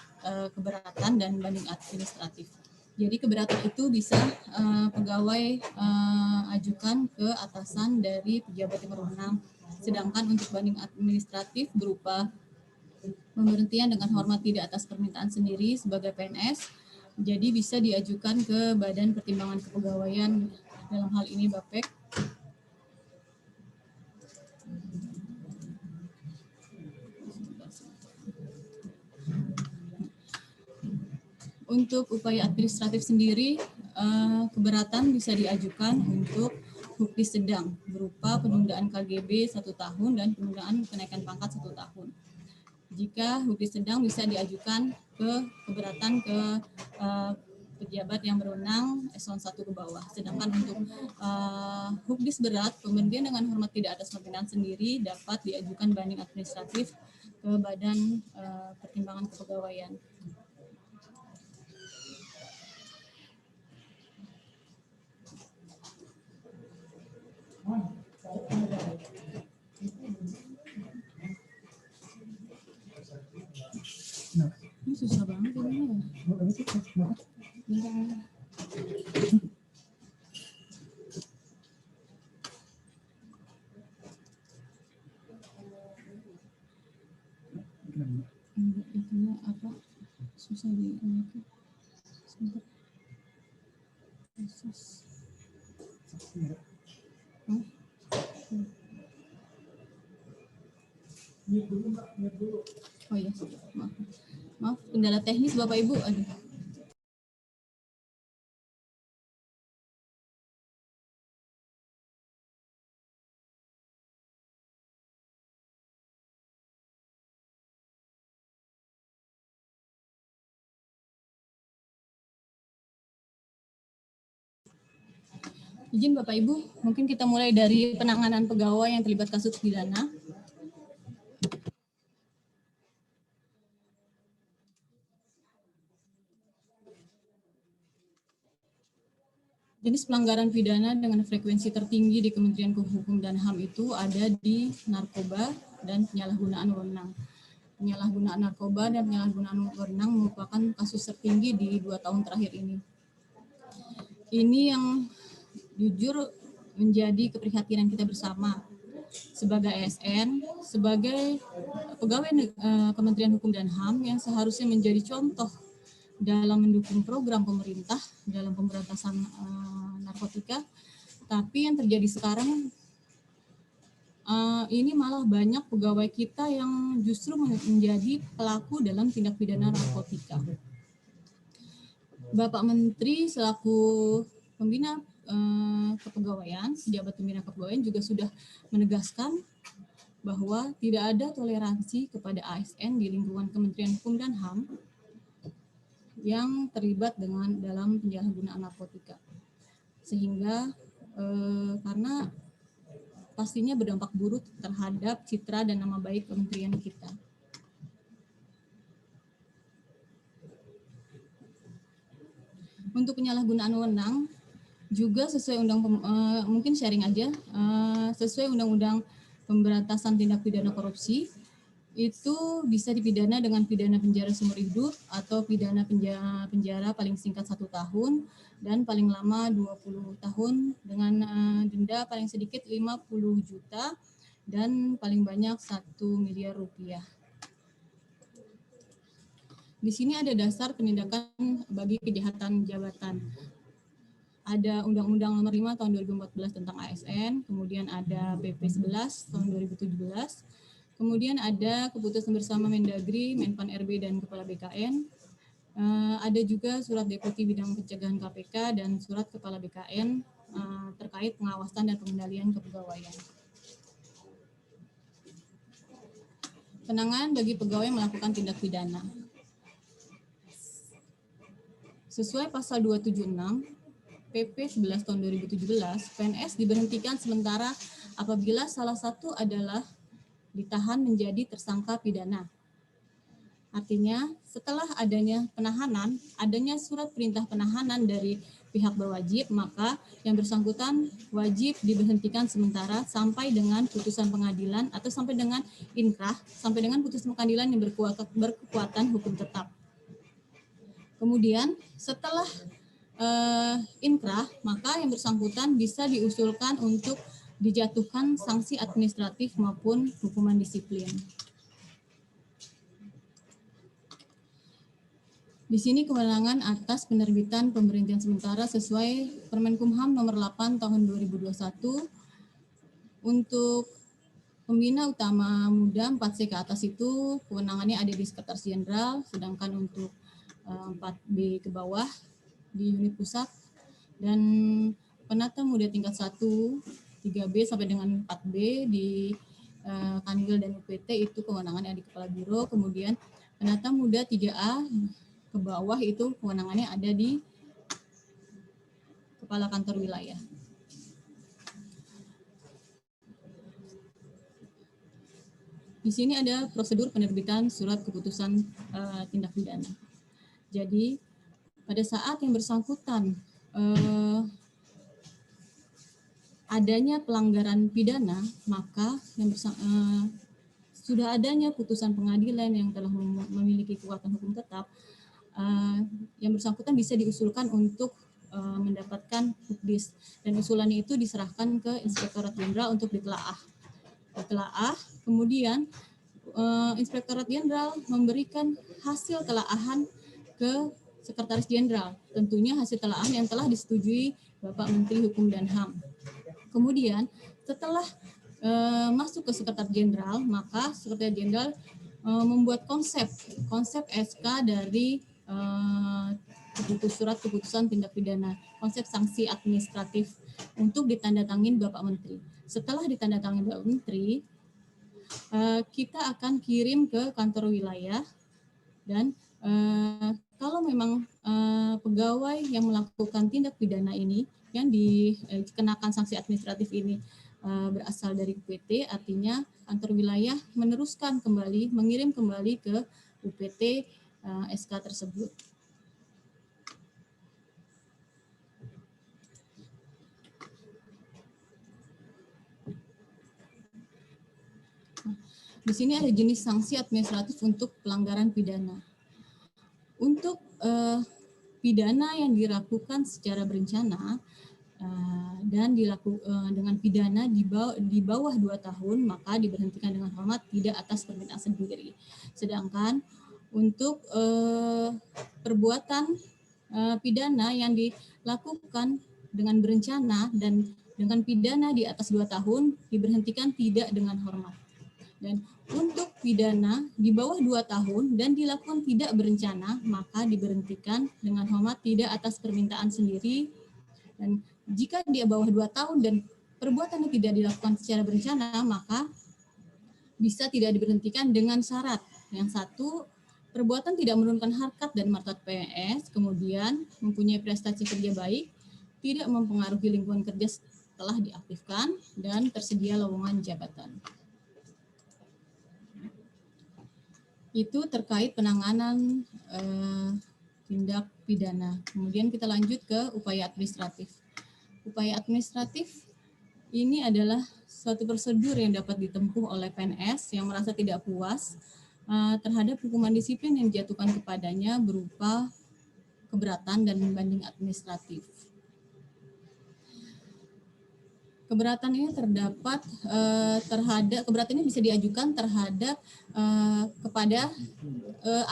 keberatan dan banding administratif. Jadi keberatan itu bisa pegawai ajukan ke atasan dari pejabat yang berwenang. Sedangkan untuk banding administratif berupa pemberhentian dengan hormat tidak atas permintaan sendiri sebagai PNS, jadi bisa diajukan ke Badan Pertimbangan Kepegawaian, dalam hal ini BAPEK. Untuk upaya administratif sendiri, keberatan bisa diajukan untuk bukti sedang berupa penundaan KGB 1 tahun dan penundaan kenaikan pangkat 1 tahun. Jika bukti sedang bisa diajukan keberatan ke pejabat yang berwenang eselon 1 ke bawah. Sedangkan untuk hukdis berat, pemberhentian dengan hormat tidak atas permintaan sendiri dapat diajukan banding administratif ke Badan Pertimbangan Kepegawaian. Ini susah banget ini ya. Itunya apa? Susah di ini. Sebentar. Proses. Oh iya, maaf, kendala teknis Bapak Ibu. Aduh. Izin Bapak Ibu, mungkin kita mulai dari penanganan pegawai yang terlibat kasus pidana. Jenis pelanggaran pidana dengan frekuensi tertinggi di Kementerian Hukum dan HAM itu ada di narkoba dan penyalahgunaan wewenang. Penyalahgunaan narkoba dan penyalahgunaan wewenang merupakan kasus tertinggi di 2 tahun terakhir ini. Ini yang jujur menjadi keprihatinan kita bersama sebagai ASN, sebagai pegawai Kementerian Hukum dan HAM yang seharusnya menjadi contoh dalam mendukung program pemerintah dalam pemberantasan narkotika, tapi yang terjadi sekarang ini malah banyak pegawai kita yang justru menjadi pelaku dalam tindak pidana narkotika. Bapak Menteri selaku pembina kepegawaian, pejabat pembina kepegawaian juga sudah menegaskan bahwa tidak ada toleransi kepada ASN di lingkungan Kementerian Hukum dan HAM yang terlibat dalam penyalahgunaan narkotika, sehingga karena pastinya berdampak buruk terhadap citra dan nama baik kementerian kita. Untuk penyalahgunaan wewenang juga sesuai mungkin sharing aja, sesuai Undang-Undang Pemberantasan Tindak Pidana Korupsi, itu bisa dipidana dengan pidana penjara seumur hidup atau pidana penjara paling singkat 1 tahun dan paling lama 20 tahun dengan denda paling sedikit 50 juta dan paling banyak 1 miliar rupiah. Di sini ada dasar penindakan bagi kejahatan jabatan. Ada Undang-Undang Nomor 5 Tahun 2014 tentang ASN, kemudian ada PP 11 Tahun 2017, kemudian ada keputusan bersama Mendagri, Menpan RB, dan Kepala BKN. Ada juga surat Deputi Bidang Pencegahan KPK dan surat Kepala BKN terkait pengawasan dan pengendalian kepegawaian. Penanganan bagi pegawai melakukan tindak pidana. Sesuai pasal 276 PP 11 Tahun 2017, PNS diberhentikan sementara apabila salah satu adalah ditahan menjadi tersangka pidana. Artinya setelah adanya penahanan, adanya surat perintah penahanan dari pihak berwajib, maka yang bersangkutan wajib diberhentikan sementara sampai dengan putusan pengadilan atau sampai dengan inkrah, sampai dengan putusan pengadilan yang berkekuatan hukum tetap. Kemudian setelah inkrah, maka yang bersangkutan bisa diusulkan untuk dijatuhkan sanksi administratif maupun hukuman disiplin. Di sini kewenangan atas penerbitan pemberhentian sementara sesuai Permenkumham nomor 8 tahun 2021 untuk pembina utama muda 4C ke atas itu kewenangannya ada di Sekretaris Jenderal, sedangkan untuk 4B ke bawah di unit pusat, dan penata muda tingkat 1, 3B sampai dengan 4B di Kanwil dan UPT itu kewenangannya ada di Kepala Biro. Kemudian penata muda 3A ke bawah itu kewenangannya ada di Kepala Kantor Wilayah. Di sini ada prosedur penerbitan surat keputusan tindak pidana. Jadi pada saat yang bersangkutan adanya pelanggaran pidana, maka yang sudah adanya putusan pengadilan yang telah memiliki kekuatan hukum tetap, yang bersangkutan bisa diusulkan untuk mendapatkan hukdis, dan usulannya itu diserahkan ke Inspektorat Jenderal untuk ditelaah. Kemudian Inspektorat Jenderal memberikan hasil telaahan ke Sekretaris Jenderal, tentunya hasil telaahan yang telah disetujui Bapak Menteri Hukum dan HAM. Kemudian setelah masuk ke Sekretaris Jenderal, maka Sekretaris Jenderal membuat konsep SK dari surat keputusan tindak pidana, konsep sanksi administratif untuk ditandatangani Bapak Menteri. Setelah ditandatangani Bapak Menteri, kita akan kirim ke kantor wilayah, dan kalau memang pegawai yang melakukan tindak pidana ini yang dikenakan sanksi administratif ini berasal dari UPT, artinya kantor wilayah meneruskan kembali, mengirim kembali ke UPT SK tersebut. Di sini ada jenis sanksi administratif untuk pelanggaran pidana. Untuk pidana yang dilakukan secara berencana dan dengan pidana di bawah 2 tahun, maka diberhentikan dengan hormat tidak atas permintaan sendiri. Sedangkan untuk perbuatan pidana yang dilakukan dengan berencana dan dengan pidana di atas 2 tahun diberhentikan tidak dengan hormat. Dan untuk pidana di bawah 2 tahun dan dilakukan tidak berencana, maka diberhentikan dengan hormat tidak atas permintaan sendiri. Dan jika dia bawah 2 tahun dan perbuatannya tidak dilakukan secara berencana, maka bisa tidak diberhentikan dengan syarat. Yang satu, perbuatan tidak menurunkan harkat dan martabat PNS, kemudian mempunyai prestasi kerja baik, tidak mempengaruhi lingkungan kerja setelah diaktifkan, dan tersedia lowongan jabatan. Itu terkait penanganan tindak pidana. Kemudian kita lanjut ke upaya administratif. Upaya administratif ini adalah suatu prosedur yang dapat ditempuh oleh PNS yang merasa tidak puas terhadap hukuman disiplin yang dijatuhkan kepadanya berupa keberatan dan banding administratif. Keberatan ini terdapat keberatan ini bisa diajukan terhadap kepada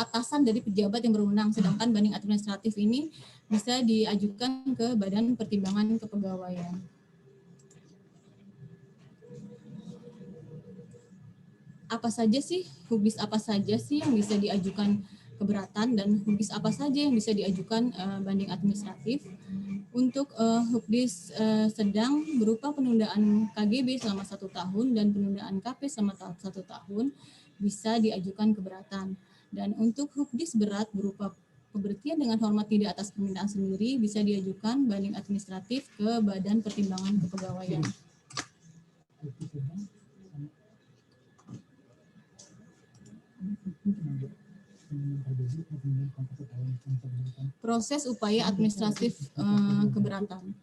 atasan dari pejabat yang berwenang, sedangkan banding administratif ini bisa diajukan ke Badan Pertimbangan Kepegawaian. Apa saja sih hukdis apa saja sih yang bisa diajukan keberatan, dan hukdis apa saja yang bisa diajukan banding administratif? Untuk hukdis sedang berupa penundaan KGB selama 1 tahun dan penundaan KP selama 1 tahun bisa diajukan keberatan. Dan untuk hukdis berat berupa pemberhentian dengan hormat tidak atas permintaan sendiri bisa diajukan banding administratif ke Badan Pertimbangan Kepegawaian. Proses upaya administratif keberatan.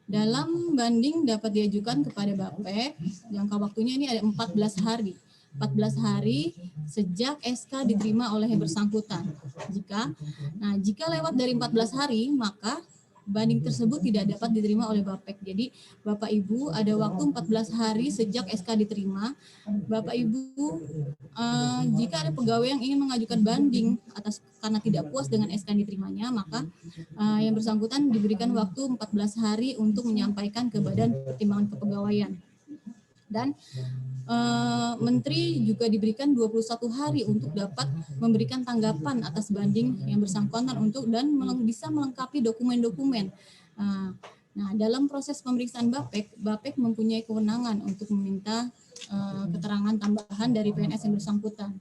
Dalam banding dapat diajukan kepada BAPEK, jangka waktunya ini ada 14 hari. 14 hari sejak SK diterima oleh yang bersangkutan. Jika lewat dari 14 hari, maka banding tersebut tidak dapat diterima oleh BAPEK. Jadi Bapak Ibu ada waktu 14 hari sejak SK diterima. Bapak Ibu, jika ada pegawai yang ingin mengajukan banding karena tidak puas dengan SK yang diterimanya, maka yang bersangkutan diberikan waktu 14 hari untuk menyampaikan ke Badan Pertimbangan Kepegawaian. Dan Menteri juga diberikan 21 hari untuk dapat memberikan tanggapan atas banding yang bersangkutan dan bisa melengkapi dokumen-dokumen. Dalam proses pemeriksaan BAPEK mempunyai kewenangan untuk meminta keterangan tambahan dari PNS yang bersangkutan.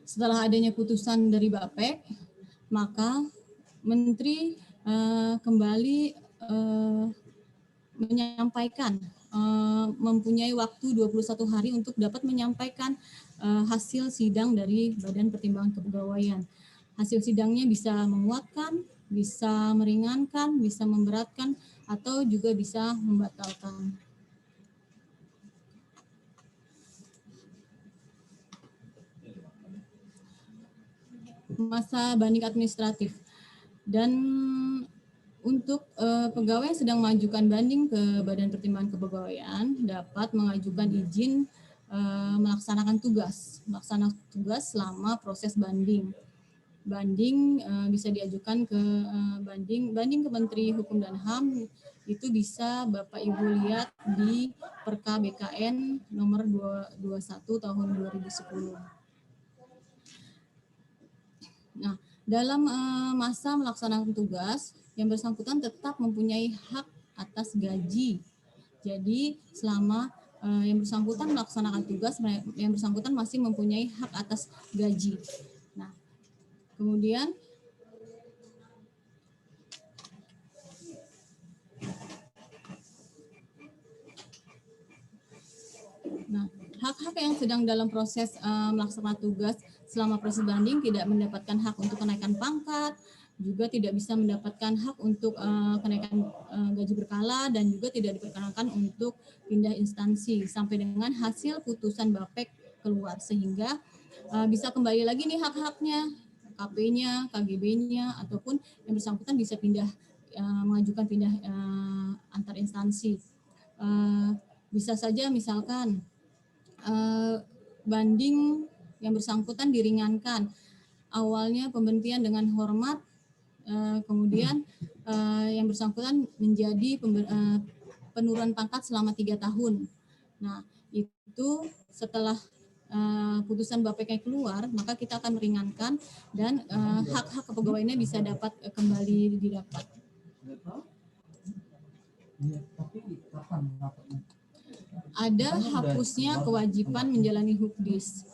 Setelah adanya putusan dari BAPEK, maka Menteri kembali menyampaikan mempunyai waktu 21 hari untuk dapat menyampaikan hasil sidang dari Badan Pertimbangan Kepegawaian. Hasil sidangnya bisa menguatkan, bisa meringankan, bisa memberatkan, atau juga bisa membatalkan. Masa banding administratif. Dan untuk pegawai yang sedang mengajukan banding ke Badan Pertimbangan Kepegawaian dapat mengajukan izin melaksanakan tugas selama proses banding. Banding bisa diajukan ke banding ke Menteri Hukum dan HAM, itu bisa Bapak Ibu lihat di Perka BKN nomor 221 tahun 2010. Dalam masa melaksanakan tugas, yang bersangkutan tetap mempunyai hak atas gaji. Jadi selama yang bersangkutan melaksanakan tugas, yang bersangkutan masih mempunyai hak atas gaji. Kemudian hak-hak yang sedang dalam proses melaksanakan tugas selama proses banding tidak mendapatkan hak untuk kenaikan pangkat, juga tidak bisa mendapatkan hak untuk kenaikan gaji berkala, dan juga tidak diperkenankan untuk pindah instansi sampai dengan hasil putusan BAPEK keluar, sehingga bisa kembali lagi nih hak-haknya, KP-nya, KGB-nya, ataupun yang bersangkutan bisa mengajukan pindah antar instansi. Bisa saja misalkan banding yang bersangkutan diringankan, awalnya pemberhentian dengan hormat, kemudian yang bersangkutan menjadi penurunan pangkat selama 3 tahun. Itu setelah putusan BAPEK keluar, maka kita akan meringankan dan hak-hak kepegawaiannya bisa dapat kembali didapat. Ada hapusnya kewajiban menjalani hukdis.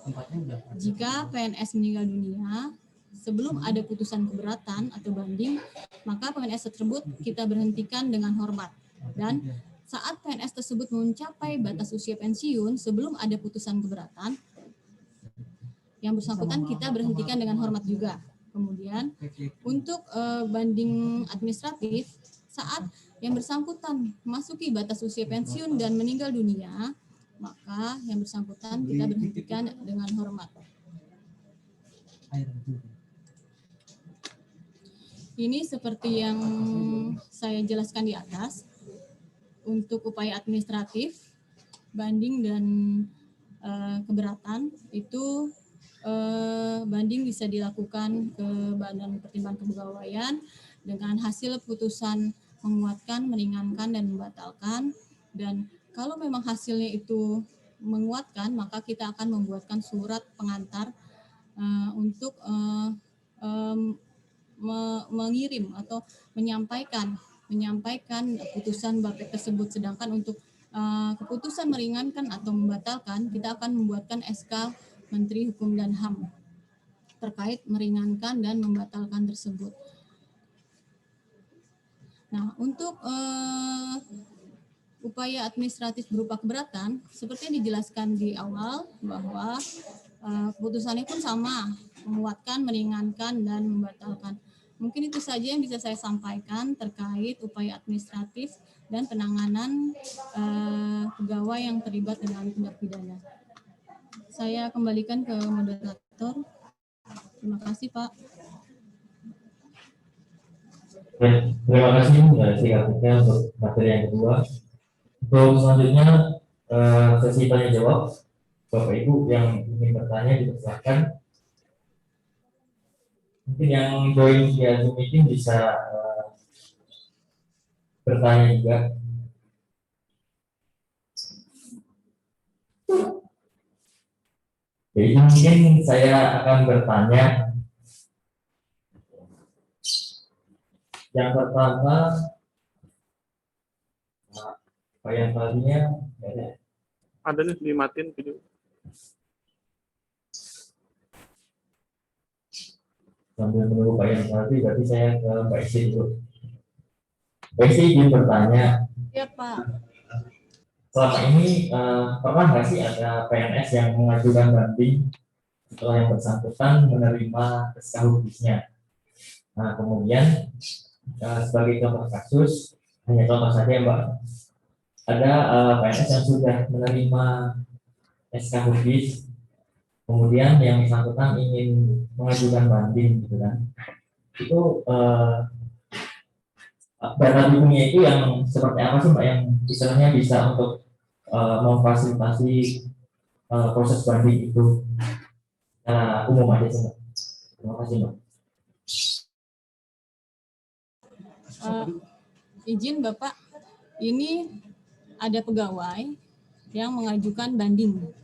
Jika PNS meninggal dunia sebelum ada putusan keberatan atau banding, maka PNS tersebut kita berhentikan dengan hormat. Dan saat PNS tersebut mencapai batas usia pensiun sebelum ada putusan keberatan, yang bersangkutan kita berhentikan dengan hormat juga. Kemudian untuk banding administratif, saat yang bersangkutan masuki batas usia pensiun dan meninggal dunia, maka yang bersangkutan kita berhentikan dengan hormat. Ini seperti yang saya jelaskan di atas. Untuk upaya administratif, banding dan keberatan, itu banding bisa dilakukan ke Badan Pertimbangan Kepegawaian dengan hasil putusan menguatkan, meringankan, dan membatalkan. Dan kalau memang hasilnya itu menguatkan, maka kita akan membuatkan surat pengantar untuk mengirim atau menyampaikan putusan BAPEK tersebut. Sedangkan untuk keputusan meringankan atau membatalkan, kita akan membuatkan SK Menteri Hukum dan HAM terkait meringankan dan membatalkan tersebut. Untuk upaya administratif berupa keberatan, seperti yang dijelaskan di awal, bahwa Keputusannya pun sama, menguatkan, meringankan, dan membatalkan. Mungkin itu saja yang bisa saya sampaikan terkait upaya administratif dan penanganan pegawai yang terlibat dengan tindak pidana. Saya kembalikan ke moderator. Terima kasih, Pak. Terima kasih sikapnya untuk materi yang kedua. Untuk selanjutnya sesi tanya jawab. Bapak Ibu yang ingin bertanya dipersilakan. Mungkin yang join via Zoom meeting bisa bertanya juga. Jadi mungkin saya akan bertanya. Yang pertama, apa yang tadinya Ada nih, dimatiin video. sambil menunggu Pak yang tadi, berarti saya ke Mbak Isi dulu. Mbak Isi ingin bertanya, Ya, Pak. selama ini pernah nggak sih ada PNS yang mengajukan banding setelah yang bersangkutan menerima SK Hubisnya? Nah, kemudian sebagai contoh kasus, hanya contoh saja ya Mbak, ada PNS yang sudah menerima SK Hubis, kemudian yang bersangkutan ingin mengajukan banding gitu kan, itu data dukungnya itu yang seperti apa sih Mbak yang istilahnya bisa untuk memfasilitasi proses banding itu umum aja sih Mbak. Terima kasih Mbak. Izin Bapak, ini ada pegawai yang mengajukan banding,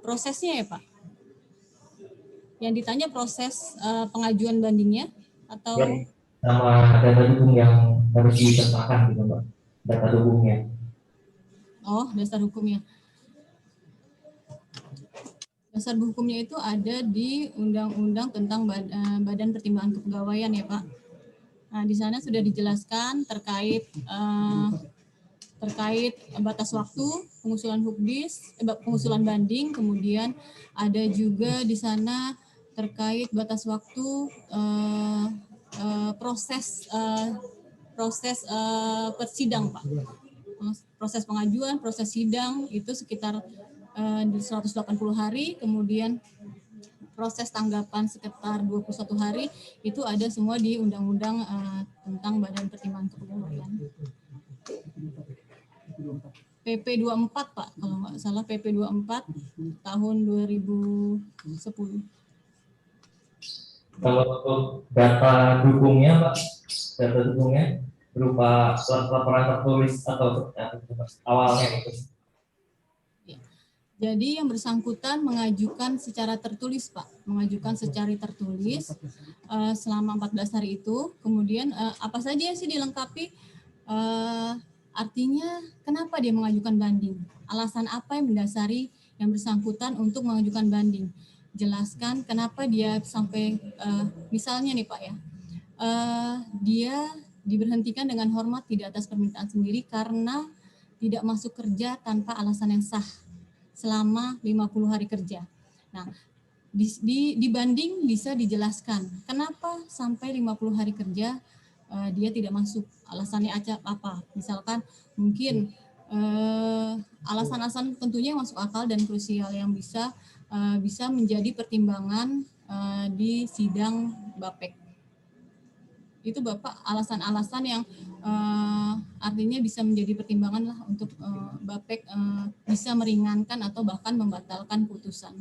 prosesnya ya Pak. Yang ditanya proses pengajuan bandingnya atau Ya, sama data dukung yang harus disertakan gitu Mbak, data dukungnya. Oh, dasar hukumnya. Dasar hukumnya itu ada di Undang-Undang tentang Badan Pertimbangan Kepegawaian ya Pak. Nah, di sana sudah dijelaskan terkait batas waktu pengusulan hukbis, pengusulan banding, kemudian ada juga di sana terkait batas waktu proses persidang Pak. Proses pengajuan, proses sidang itu sekitar 180 hari, kemudian proses tanggapan sekitar 21 hari, itu ada semua di Undang-Undang tentang Badan Pertimbangan Kepegawaian. PP 24 Pak, kalau nggak salah PP 24 tahun 2010. Kalau untuk data dukungnya Pak, data dukungnya berupa laporan tertulis atau awalnya itu. Jadi yang bersangkutan mengajukan secara tertulis Pak, selama 14 hari itu. Kemudian apa saja sih dilengkapi? Artinya kenapa dia mengajukan banding? Alasan apa yang mendasari yang bersangkutan untuk mengajukan banding? Jelaskan kenapa dia sampai misalnya nih Pak ya, dia diberhentikan dengan hormat tidak atas permintaan sendiri karena tidak masuk kerja tanpa alasan yang sah selama 50 hari kerja. Nah, di banding bisa dijelaskan kenapa sampai 50 hari kerja dia tidak masuk, alasannya apa. Misalkan mungkin alasan-alasan tentunya yang masuk akal dan krusial yang bisa menjadi pertimbangan di sidang BAPEK. Itu Bapak alasan-alasan yang artinya bisa menjadi pertimbangan lah untuk BAPEK bisa meringankan atau bahkan membatalkan putusan.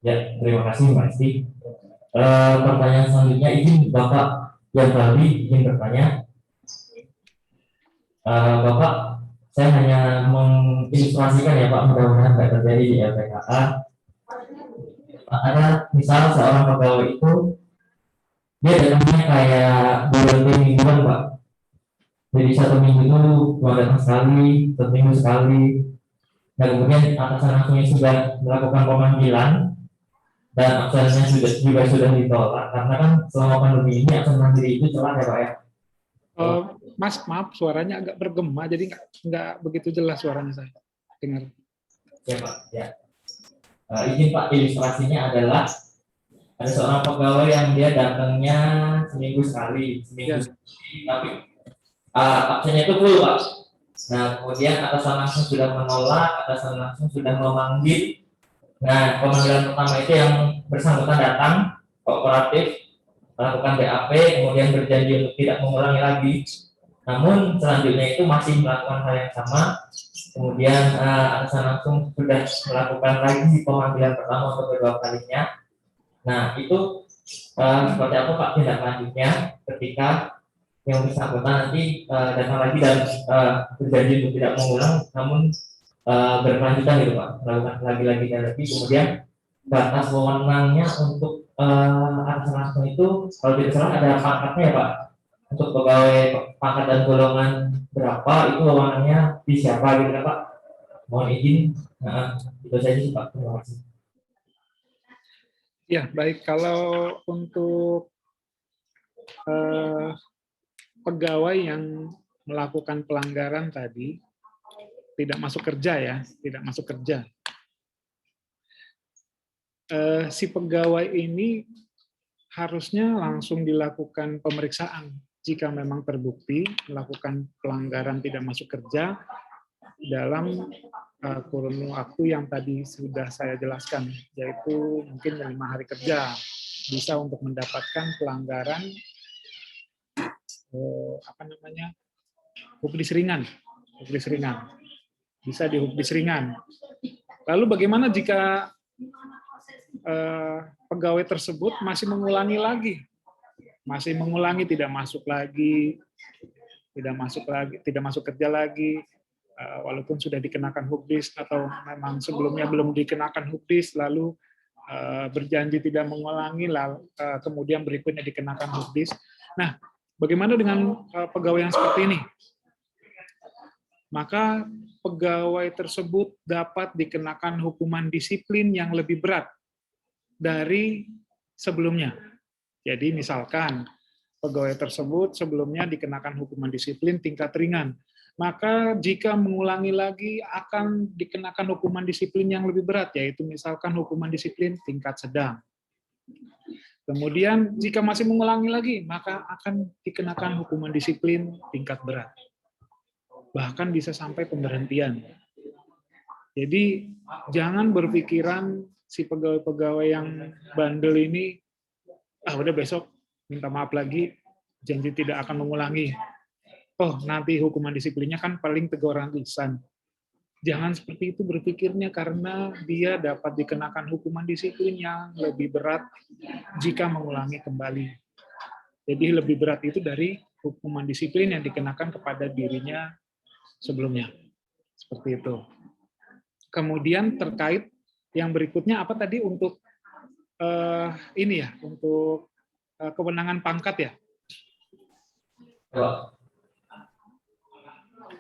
Ya, terima kasih Mbak Esti. Pertanyaan selanjutnya, izin Bapak yang tadi ingin bertanya. Bapak, saya hanya mengilustrasikan ya Pak, mudah-mudahan tidak terjadi di LPKA. Ada misal seorang pegawai itu dia datangnya kayak bulan mingguan Pak. Jadi 1 minggu itu cuma datang sekali, 1 minggu sekali. Dan kemudian atasan langsungnya sudah melakukan pemanggilan. dan absennya sudah ditolak karena kan selama pandemi ini absen mandiri itu celah ya Pak ya. Mas, maaf suaranya agak bergema, jadi nggak begitu jelas suaranya saya dengar. Ya Pak, ya. Izin Pak, ilustrasinya adalah ada seorang pegawai yang dia datangnya seminggu sekali, tapi absennya itu full Pak. Nah kemudian atasan langsung sudah menolak, atasan langsung sudah memanggil. Nah pemanggilan pertama itu yang bersangkutan datang kooperatif, melakukan BAP, kemudian berjanji untuk tidak mengulangi lagi. Namun selanjutnya itu masih melakukan hal yang sama. Kemudian atasan langsung sudah melakukan lagi pemanggilan pertama untuk kedua kalinya. Nah itu seperti apa Pak tindak lanjutnya ketika yang bersangkutan nanti datang lagi dan berjanji untuk tidak mengulang, namun berkelanjutan gitu Pak, melakukan lagi dan lagi. Kemudian batas wewenangnya untuk atasan langsung itu kalau tidak salah ada pangkatnya ya Pak. Untuk pegawai pangkat dan golongan berapa itu wewenangnya di siapa gitu ya Pak. Mohon izin, itu saja sih Pak. Terima kasih. Ya, baik. Kalau untuk pegawai yang melakukan pelanggaran tadi, tidak masuk kerja ya, tidak masuk kerja. Si pegawai ini harusnya langsung dilakukan pemeriksaan jika memang terbukti melakukan pelanggaran tidak masuk kerja dalam kurun waktu yang tadi sudah saya jelaskan, yaitu mungkin 5 hari kerja, bisa untuk mendapatkan pelanggaran hukbis ringan, bisa dihukbis ringan. Lalu bagaimana jika pegawai tersebut masih mengulangi tidak masuk kerja lagi, walaupun sudah dikenakan hukbis atau memang sebelumnya belum dikenakan hukbis, lalu berjanji tidak mengulangi, kemudian berikutnya dikenakan hukbis. Nah, bagaimana dengan pegawai yang seperti ini? Maka pegawai tersebut dapat dikenakan hukuman disiplin yang lebih berat dari sebelumnya. Jadi misalkan pegawai tersebut sebelumnya dikenakan hukuman disiplin tingkat ringan, maka jika mengulangi lagi akan dikenakan hukuman disiplin yang lebih berat, yaitu misalkan hukuman disiplin tingkat sedang. Kemudian jika masih mengulangi lagi, maka akan dikenakan hukuman disiplin tingkat berat. Bahkan bisa sampai pemberhentian. Jadi jangan berpikiran si pegawai-pegawai yang bandel ini, udah besok minta maaf lagi, janji tidak akan mengulangi. Oh, nanti hukuman disiplinnya kan paling teguran lisan. Jangan seperti itu berpikirnya, karena dia dapat dikenakan hukuman disiplin yang lebih berat jika mengulangi kembali. Jadi lebih berat itu dari hukuman disiplin yang dikenakan kepada dirinya sebelumnya. Seperti itu. Kemudian terkait yang berikutnya apa tadi untuk untuk kewenangan pangkat ya?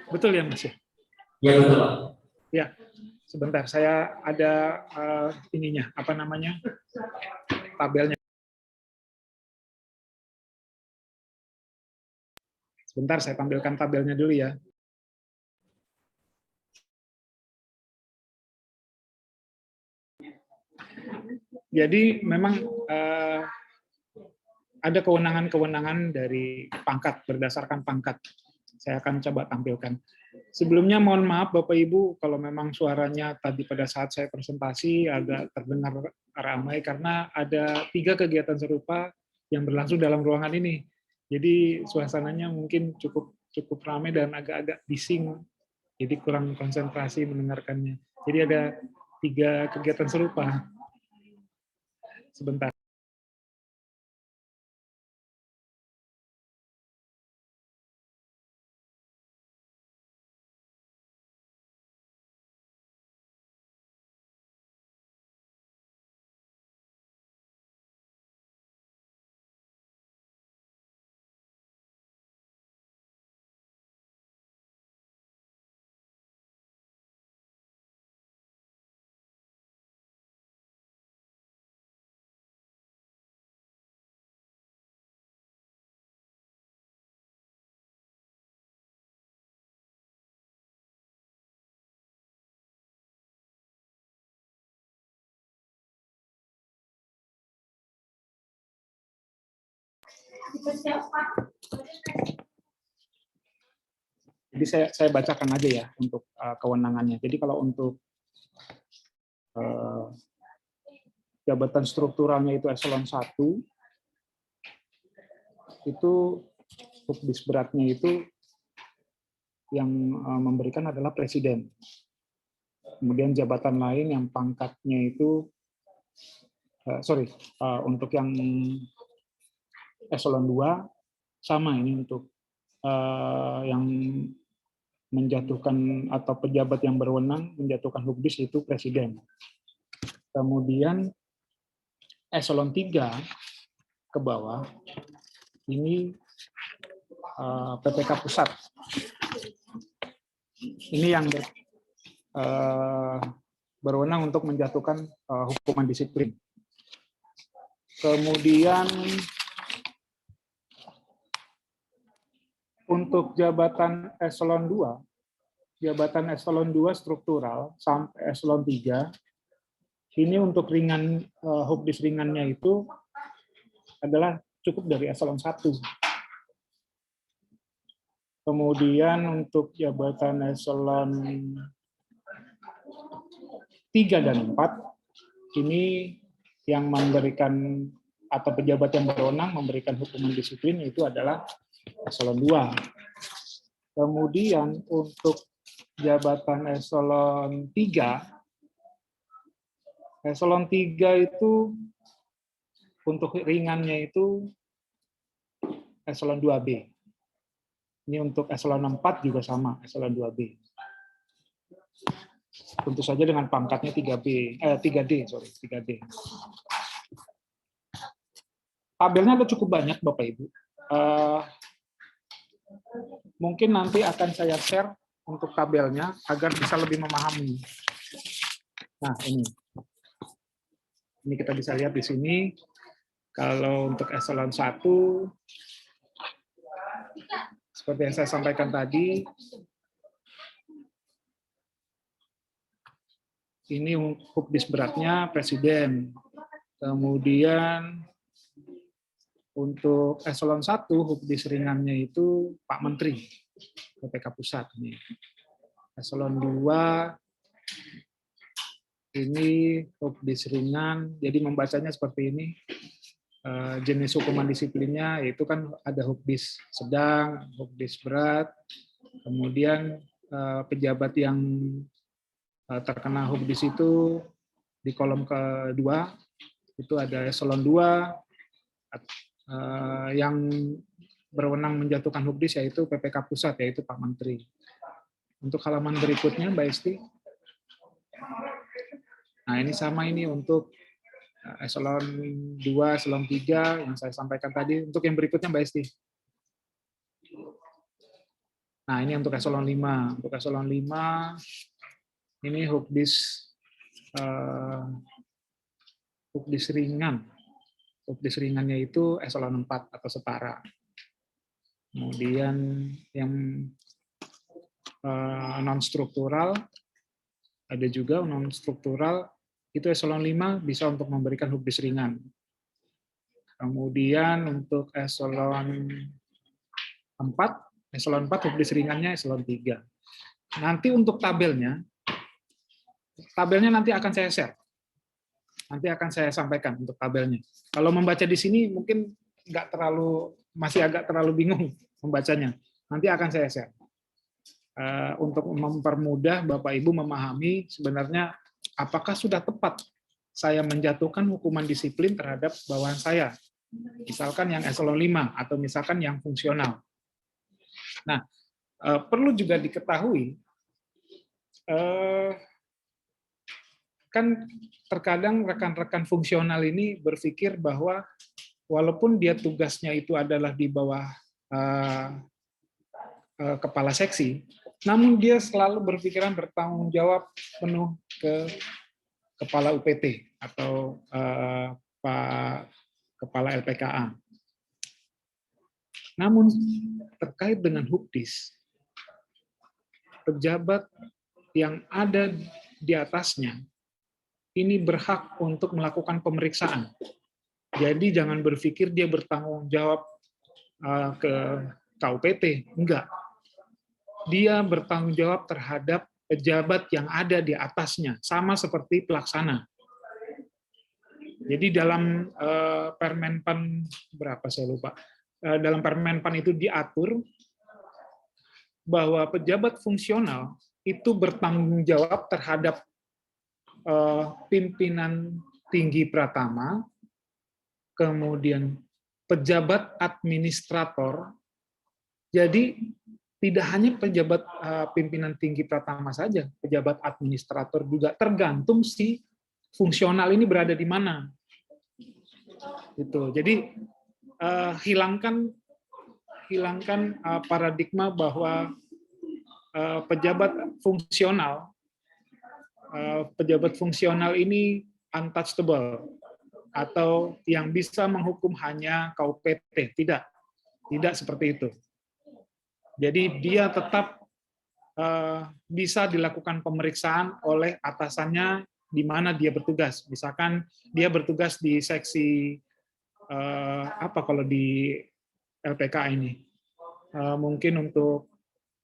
Betul ya Mas ya? Ya betul Pak. Ya, sebentar saya ada tabelnya. Sebentar saya tampilkan tabelnya dulu ya. Jadi memang ada kewenangan-kewenangan dari pangkat, berdasarkan pangkat. Saya akan coba tampilkan. Sebelumnya mohon maaf Bapak Ibu kalau memang suaranya tadi pada saat saya presentasi agak terdengar ramai, karena ada 3 kegiatan serupa yang berlangsung dalam ruangan ini. Jadi suasananya mungkin cukup ramai dan agak-agak bising, jadi kurang konsentrasi mendengarkannya. Jadi ada 3 kegiatan serupa. Sebentar. Jadi saya bacakan aja ya untuk kewenangannya. Jadi kalau untuk jabatan strukturalnya itu eselon 1, itu hukbis beratnya itu yang memberikan adalah presiden. Kemudian jabatan lain yang pangkatnya itu, untuk yang eselon 2, sama ini untuk yang menjatuhkan atau pejabat yang berwenang menjatuhkan hukbis itu presiden. Kemudian eselon 3 ke bawah ini PPK pusat. Ini yang berwenang untuk menjatuhkan hukuman disiplin. Kemudian untuk jabatan eselon 2 struktural sampai eselon 3, ini untuk ringan, hukbis ringannya itu adalah cukup dari eselon 1. Kemudian untuk jabatan eselon 3 dan 4, ini yang memberikan atau pejabat yang berwenang memberikan hukuman disiplin itu adalah eselon 2. Kemudian untuk jabatan eselon 3 itu untuk ringannya itu eselon 2B. Ini untuk eselon 4 juga sama, eselon 2B. Tentu saja dengan pangkatnya 3D. Tabelnya ada cukup banyak Bapak Ibu. Mungkin nanti akan saya share untuk tabelnya agar bisa lebih memahami. Nah, ini kita bisa lihat di sini. Kalau untuk eselon 1, seperti yang saya sampaikan tadi, ini hukbis beratnya presiden. Kemudian untuk eselon 1, hukbis ringannya itu Pak Menteri, PPK Pusat. Ini. Eselon 2, ini hukbis ringan, jadi membacanya seperti ini. Jenis hukuman disiplinnya yaitu kan ada hukbis sedang, hukbis berat, kemudian pejabat yang terkena hukbis itu di kolom kedua itu ada eselon 2 yang berwenang menjatuhkan hukbis yaitu PPK Pusat, yaitu Pak Menteri. Untuk halaman berikutnya Mbak Esti. Nah, ini sama ini untuk eselon 2, eselon 3 yang saya sampaikan tadi. Untuk yang berikutnya Mbak Esti. Nah, ini untuk eselon 5. Untuk eselon 5, ini hukbis ringan. Hukbis ringannya itu eselon 4 atau setara. Kemudian yang non-struktural, ada juga non-struktural, itu eselon 5 bisa untuk memberikan hukbis ringan. Kemudian untuk eselon 4 hukbis ringannya eselon 3. Nanti untuk tabelnya nanti akan saya share. Nanti akan saya sampaikan untuk tabelnya. Kalau membaca di sini mungkin masih agak terlalu bingung membacanya. Nanti akan saya share. Untuk mempermudah Bapak Ibu memahami sebenarnya apakah sudah tepat saya menjatuhkan hukuman disiplin terhadap bawahan saya. Misalkan yang eselon 5 atau misalkan yang fungsional. Nah, perlu juga diketahui kan terkadang rekan-rekan fungsional ini berpikir bahwa walaupun dia tugasnya itu adalah di bawah kepala seksi, namun dia selalu berpikiran bertanggung jawab penuh ke kepala UPT atau Pak Kepala LPKA. Namun terkait dengan hukbis, pejabat yang ada di atasnya ini berhak untuk melakukan pemeriksaan Jadi jangan berpikir dia bertanggung jawab ke KUPT, enggak. Dia bertanggung jawab terhadap pejabat yang ada di atasnya, sama seperti pelaksana. Jadi dalam Permenpan berapa saya lupa. Dalam Permenpan itu diatur bahwa pejabat fungsional itu bertanggung jawab terhadap pimpinan tinggi pratama, kemudian pejabat administrator. Jadi tidak hanya pejabat pimpinan tinggi pratama saja, pejabat administrator juga, tergantung si fungsional ini berada di mana. Gitu. Jadi hilangkan paradigma bahwa pejabat fungsional ini untouchable atau yang bisa menghukum hanya KUPT. Tidak seperti itu. Jadi dia tetap bisa dilakukan pemeriksaan oleh atasannya di mana dia bertugas. Misalkan dia bertugas di seksi apa kalau di LPK ini? Mungkin untuk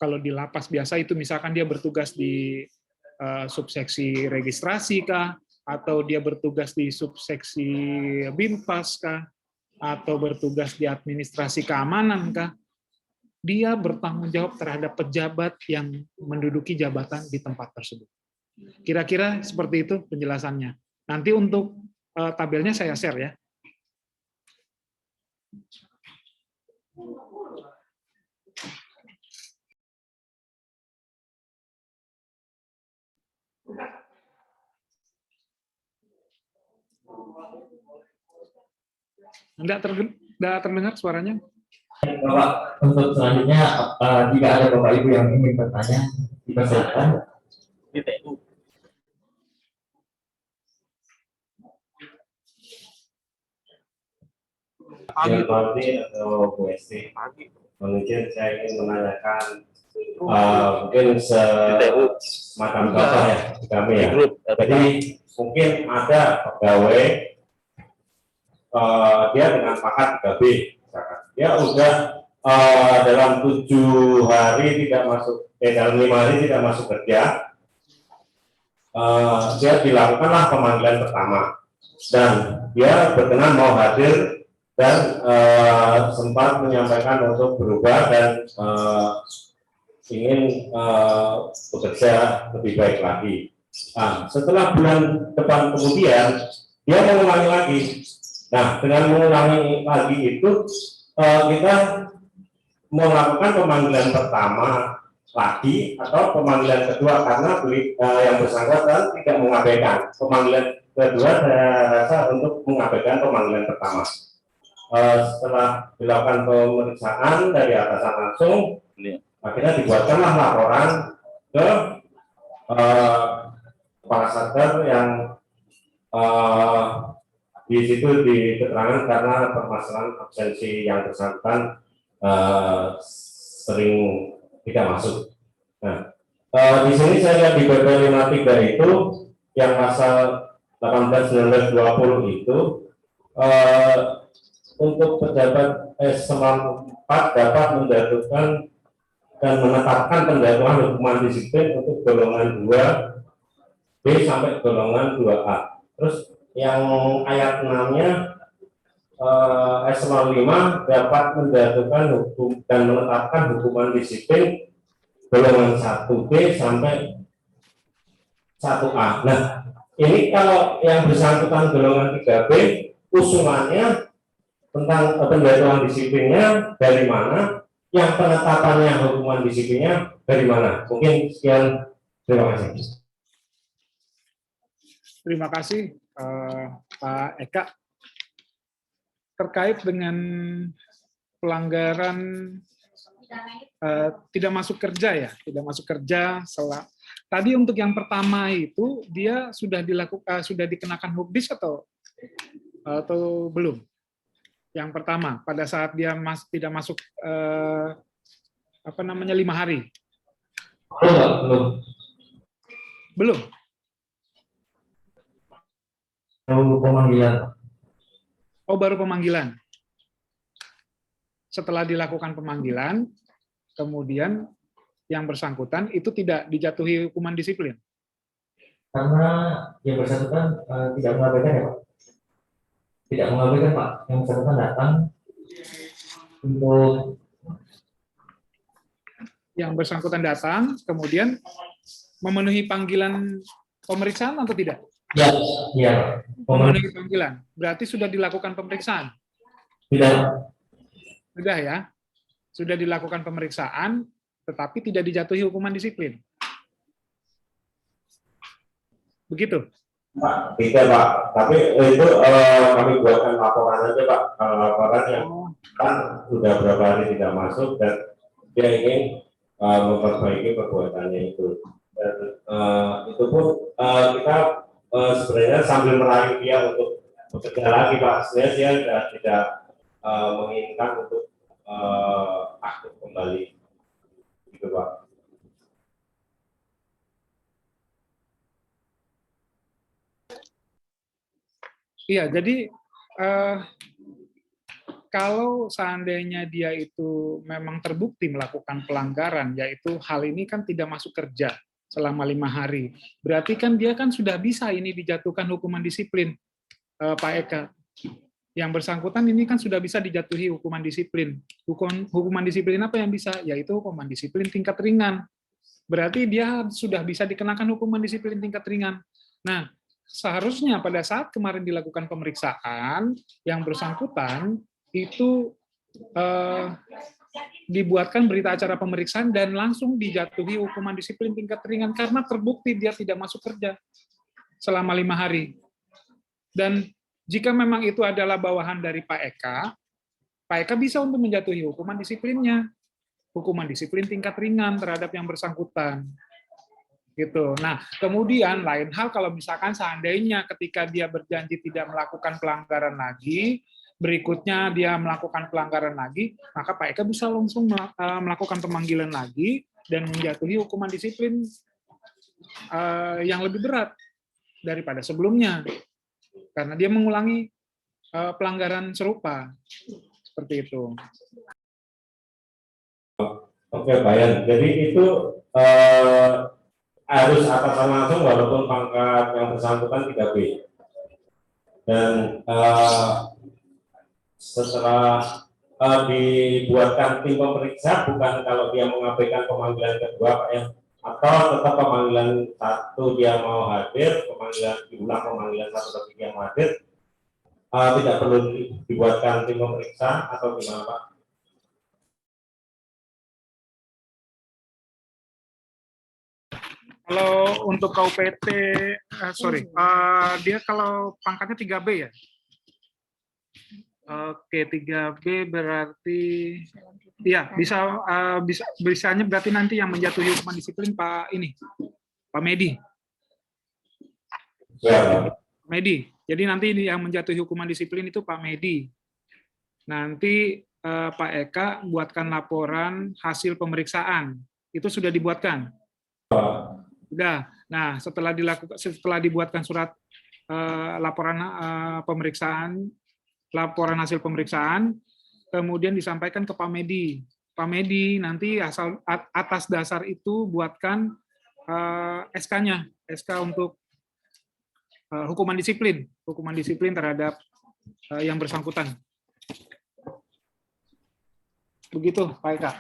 kalau di lapas biasa itu misalkan dia bertugas di subseksi registrasi kah, atau dia bertugas di subseksi Binpas kah, atau bertugas di administrasi keamanan kah, dia bertanggung jawab terhadap pejabat yang menduduki jabatan di tempat tersebut. Kira-kira seperti itu penjelasannya. Nanti untuk tabelnya saya share ya. Enggak terdengar suaranya? Bapak, untuk selanjutnya, jika ada Bapak Ibu yang ingin bertanya, dipersilakan. Martin atau Bu Esti, mungkin saya ingin menanyakan mungkin semacam contoh ya di kami ya. Jadi mungkin ada pegawai dia dengan pangkat 3B, dia udah dalam 7 hari tidak masuk, dalam 5 hari tidak masuk kerja, dia dilakukanlah pemanggilan pertama dan dia berkenan mau hadir dan sempat menyampaikan untuk berubah dan ingin bekerja lebih baik lagi. Nah, setelah bulan depan kemudian dia mengulangi lagi. Nah, dengan mengulangi lagi itu kita melakukan pemanggilan pertama lagi atau pemanggilan kedua karena yang bersangkutan tidak mengabaikan pemanggilan kedua, saya rasa untuk mengabaikan pemanggilan pertama. Setelah dilakukan pemeriksaan dari atasan langsung, akhirnya dibuatkanlah laporan ke kepala satker yang di situ diketerangan karena permasalahan absensi yang bersangkutan sering tidak masuk. Nah, di sini saya lihat di PP 53 itu yang pasal 18, 19, 20 itu untuk pejabat eselon 4 dapat menjatuhkan dan menetapkan penjatuhan hukuman disiplin untuk golongan 2B sampai golongan 2A. Terus yang ayat 6-nya eselon 5 dapat menjatuhkan hukum dan menetapkan hukuman disiplin golongan 1B sampai 1A. Nah, ini kalau yang bersangkutan golongan 3B, usulannya tentang penjatuhan disiplinnya dari mana, yang penetapannya hukuman disiplinnya dari mana. Mungkin sekian, terima kasih. Terima kasih Pak Eka. Terkait dengan pelanggaran tidak masuk kerja ya, tidak masuk kerja tadi untuk yang pertama itu dia sudah dikenakan hukdis atau belum? Yang pertama pada saat dia tidak masuk 5 hari. Belum. Pemanggilan. Oh, baru pemanggilan. Setelah dilakukan pemanggilan, kemudian yang bersangkutan itu tidak dijatuhi hukuman disiplin. Karena yang bersangkutan tidak mengabaikan ya Pak? Tidak mengabaikan Pak, yang bersangkutan datang untuk Yang bersangkutan datang, kemudian memenuhi panggilan pemeriksaan atau tidak? ya, iya Pak. Memenuhi panggilan. Berarti sudah dilakukan pemeriksaan. Tidak, Sudah ya. Sudah dilakukan pemeriksaan, tetapi tidak dijatuhi hukuman disiplin. Begitu? Pak, tidak Pak, tapi itu kami buatkan laporan aja Pak, laporan yang kan sudah berapa hari tidak masuk dan dia ingin memperbaiki perbuatannya itu. Dan itu pun kita sebenarnya sambil merayu dia untuk bekerja lagi Pak, sebenarnya dia sudah tidak menginginkan untuk aktif kembali, gitu Pak. Iya, jadi kalau seandainya dia itu memang terbukti melakukan pelanggaran, yaitu hal ini kan tidak masuk kerja selama 5 hari, berarti kan dia kan sudah bisa ini dijatuhkan hukuman disiplin, Pak Eka. Yang bersangkutan ini kan sudah bisa dijatuhi hukuman disiplin. Hukuman disiplin apa yang bisa? Yaitu hukuman disiplin tingkat ringan. Berarti dia sudah bisa dikenakan hukuman disiplin tingkat ringan. Nah, seharusnya pada saat kemarin dilakukan pemeriksaan, yang bersangkutan itu dibuatkan berita acara pemeriksaan dan langsung dijatuhi hukuman disiplin tingkat ringan karena terbukti dia tidak masuk kerja selama 5 hari. Dan jika memang itu adalah bawahan dari Pak Eka bisa untuk menjatuhi hukuman disiplinnya, hukuman disiplin tingkat ringan terhadap yang bersangkutan. Gitu. Nah, kemudian lain hal kalau misalkan seandainya ketika dia berjanji tidak melakukan pelanggaran lagi, berikutnya dia melakukan pelanggaran lagi, maka Pak Eka bisa langsung melakukan pemanggilan lagi dan menjatuhi hukuman disiplin yang lebih berat daripada sebelumnya, karena dia mengulangi pelanggaran serupa, seperti itu. Oke, Pak Yan. Jadi itu harus atasan langsung walaupun pangkat yang bersangkutan 3B. Dan setelah dibuatkan tim pemeriksa, bukan kalau dia mengabaikan pemanggilan kedua, Pak Yan, atau tetap pemanggilan 1 dia mau hadir, diulang pemanggilan 1 atau 3 yang hadir, tidak perlu dibuatkan tim pemeriksa atau gimana Pak? Kalau untuk KUPT, dia kalau pangkatnya 3B ya? Oke, 3B berarti, ya bisanya berarti nanti yang menjatuhi hukuman disiplin Pak Medi. Ya. Medi. Jadi nanti yang menjatuhi hukuman disiplin itu Pak Medi. Nanti Pak Eka buatkan laporan hasil pemeriksaan. Itu sudah dibuatkan? Sudah. Nah, setelah dibuatkan surat laporan laporan hasil pemeriksaan, kemudian disampaikan ke Pak Medi. Pak Medi nanti atas dasar itu buatkan SK-nya, SK untuk hukuman disiplin terhadap yang bersangkutan. Begitu, Pak Eka.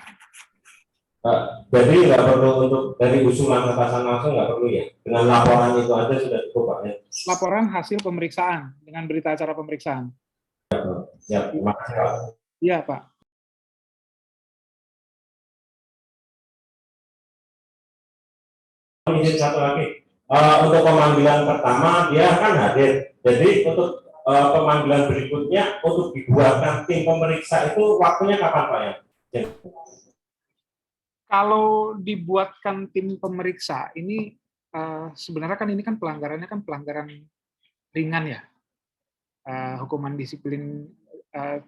Jadi nggak perlu untuk dari usulan atasan langsung, nggak perlu ya? Dengan laporan itu aja sudah cukup Pak ya? Laporan hasil pemeriksaan dengan berita acara pemeriksaan. Ya, terima kasih Pak. Iya Pak. Izin satu lagi, untuk pemanggilan pertama dia kan hadir. Jadi untuk pemanggilan berikutnya untuk dibuatkan tim pemeriksa itu waktunya kapan Pak ya? Kalau dibuatkan tim pemeriksa ini sebenarnya kan ini kan pelanggarannya kan pelanggaran ringan ya, hukuman disiplin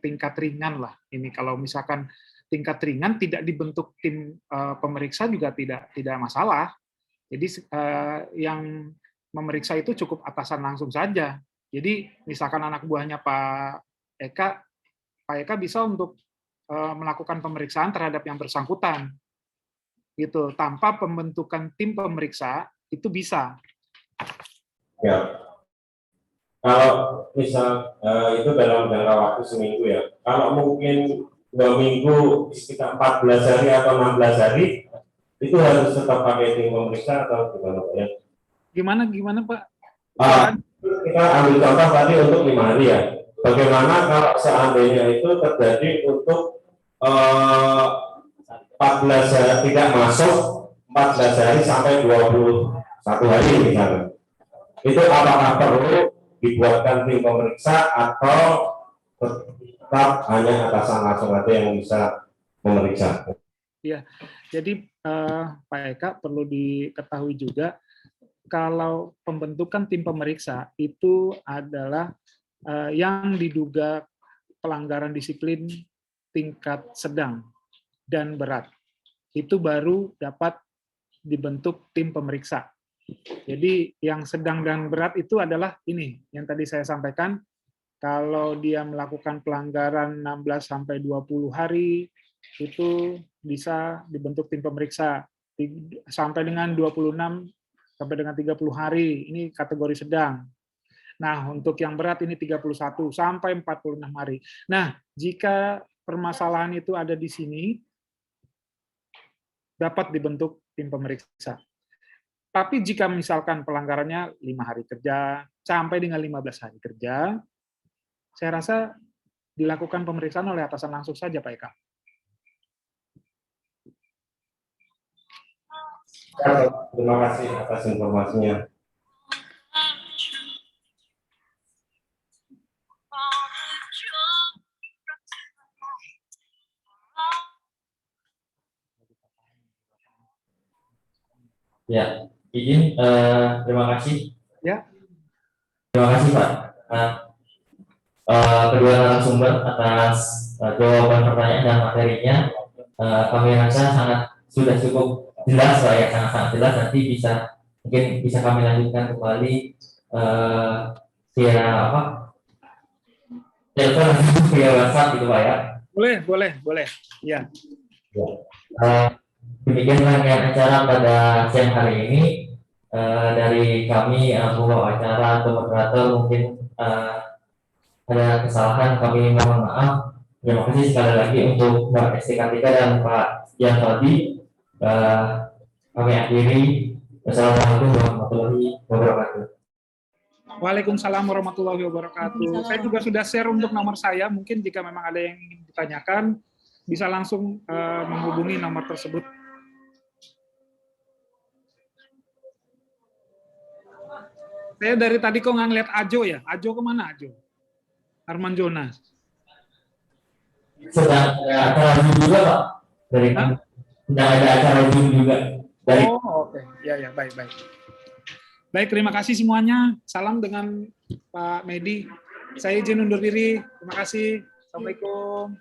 tingkat ringan lah ini. Kalau misalkan tingkat ringan tidak dibentuk tim pemeriksa juga tidak masalah. Jadi yang memeriksa itu cukup atasan langsung saja. Jadi misalkan anak buahnya Pak Eka, Pak Eka bisa untuk melakukan pemeriksaan terhadap yang bersangkutan, gitu. Tanpa pembentukan tim pemeriksa itu bisa. Ya. Kalau misal itu dalam jangka waktu seminggu ya. Kalau mungkin 2 minggu sekitar 14 hari atau 16 hari itu harus tetap pakai tim pemeriksa atau gimana Pak ya? Gimana Pak? Kita ambil contoh tadi untuk 5 hari ya. Bagaimana kalau seandainya itu terjadi untuk 14 hari tidak masuk 14 hari sampai 21 hari misalnya. Itu apakah perlu dibuatkan tim pemeriksa atau tetap hanya atasan langsung aja yang bisa memeriksa? Ya, jadi Pak Eka perlu diketahui juga kalau pembentukan tim pemeriksa itu adalah yang diduga pelanggaran disiplin tingkat sedang dan berat. Itu baru dapat dibentuk tim pemeriksa. Jadi yang sedang dan berat itu adalah ini, yang tadi saya sampaikan, kalau dia melakukan pelanggaran 16 sampai 20 hari, itu bisa dibentuk tim pemeriksa. Sampai dengan 26 sampai dengan 30 hari, ini kategori sedang. Nah, untuk yang berat ini 31 sampai 46 hari. Nah, jika permasalahan itu ada di sini, dapat dibentuk tim pemeriksa. Tapi jika misalkan pelanggarannya 5 hari kerja sampai dengan 15 hari kerja, saya rasa dilakukan pemeriksaan oleh atasan langsung saja, Pak Eka. Terima kasih atas informasinya. Ya, izin, terima kasih. Ya. Terima kasih Pak. Kedua narasumber atas jawaban pertanyaan dan materinya, kami rasa sudah cukup jelas Pak ya, sangat jelas. Nanti mungkin bisa kami lanjutkan kembali via telepon atau via WhatsApp gitu Pak ya. Boleh. Ya. Demikian rangkaian acara pada siang hari ini. Dari kami pembawa acara atau moderator mungkin ada kesalahan, kami mohon maaf. Terima kasih sekali lagi untuk Mbak STK3 dan Pak Yan Faldi. Kami akhiri. Wassalamualaikum warahmatullahi wabarakatuh. Waalaikumsalam warahmatullahi wabarakatuh. Saya juga sudah share untuk nomor saya. Mungkin jika memang ada yang ingin ditanyakan, bisa langsung menghubungi nomor tersebut. Saya dari tadi kok nggak ngeliat Ajo ya? Ajo kemana Ajo? Arman Jonas. Sedang ada acara Zoom juga Pak. Sedang ada acara Zoom juga. Oh oke. Ya, baik. Baik, terima kasih semuanya. Salam dengan Pak Medi. Saya izin undur diri. Terima kasih. Assalamualaikum.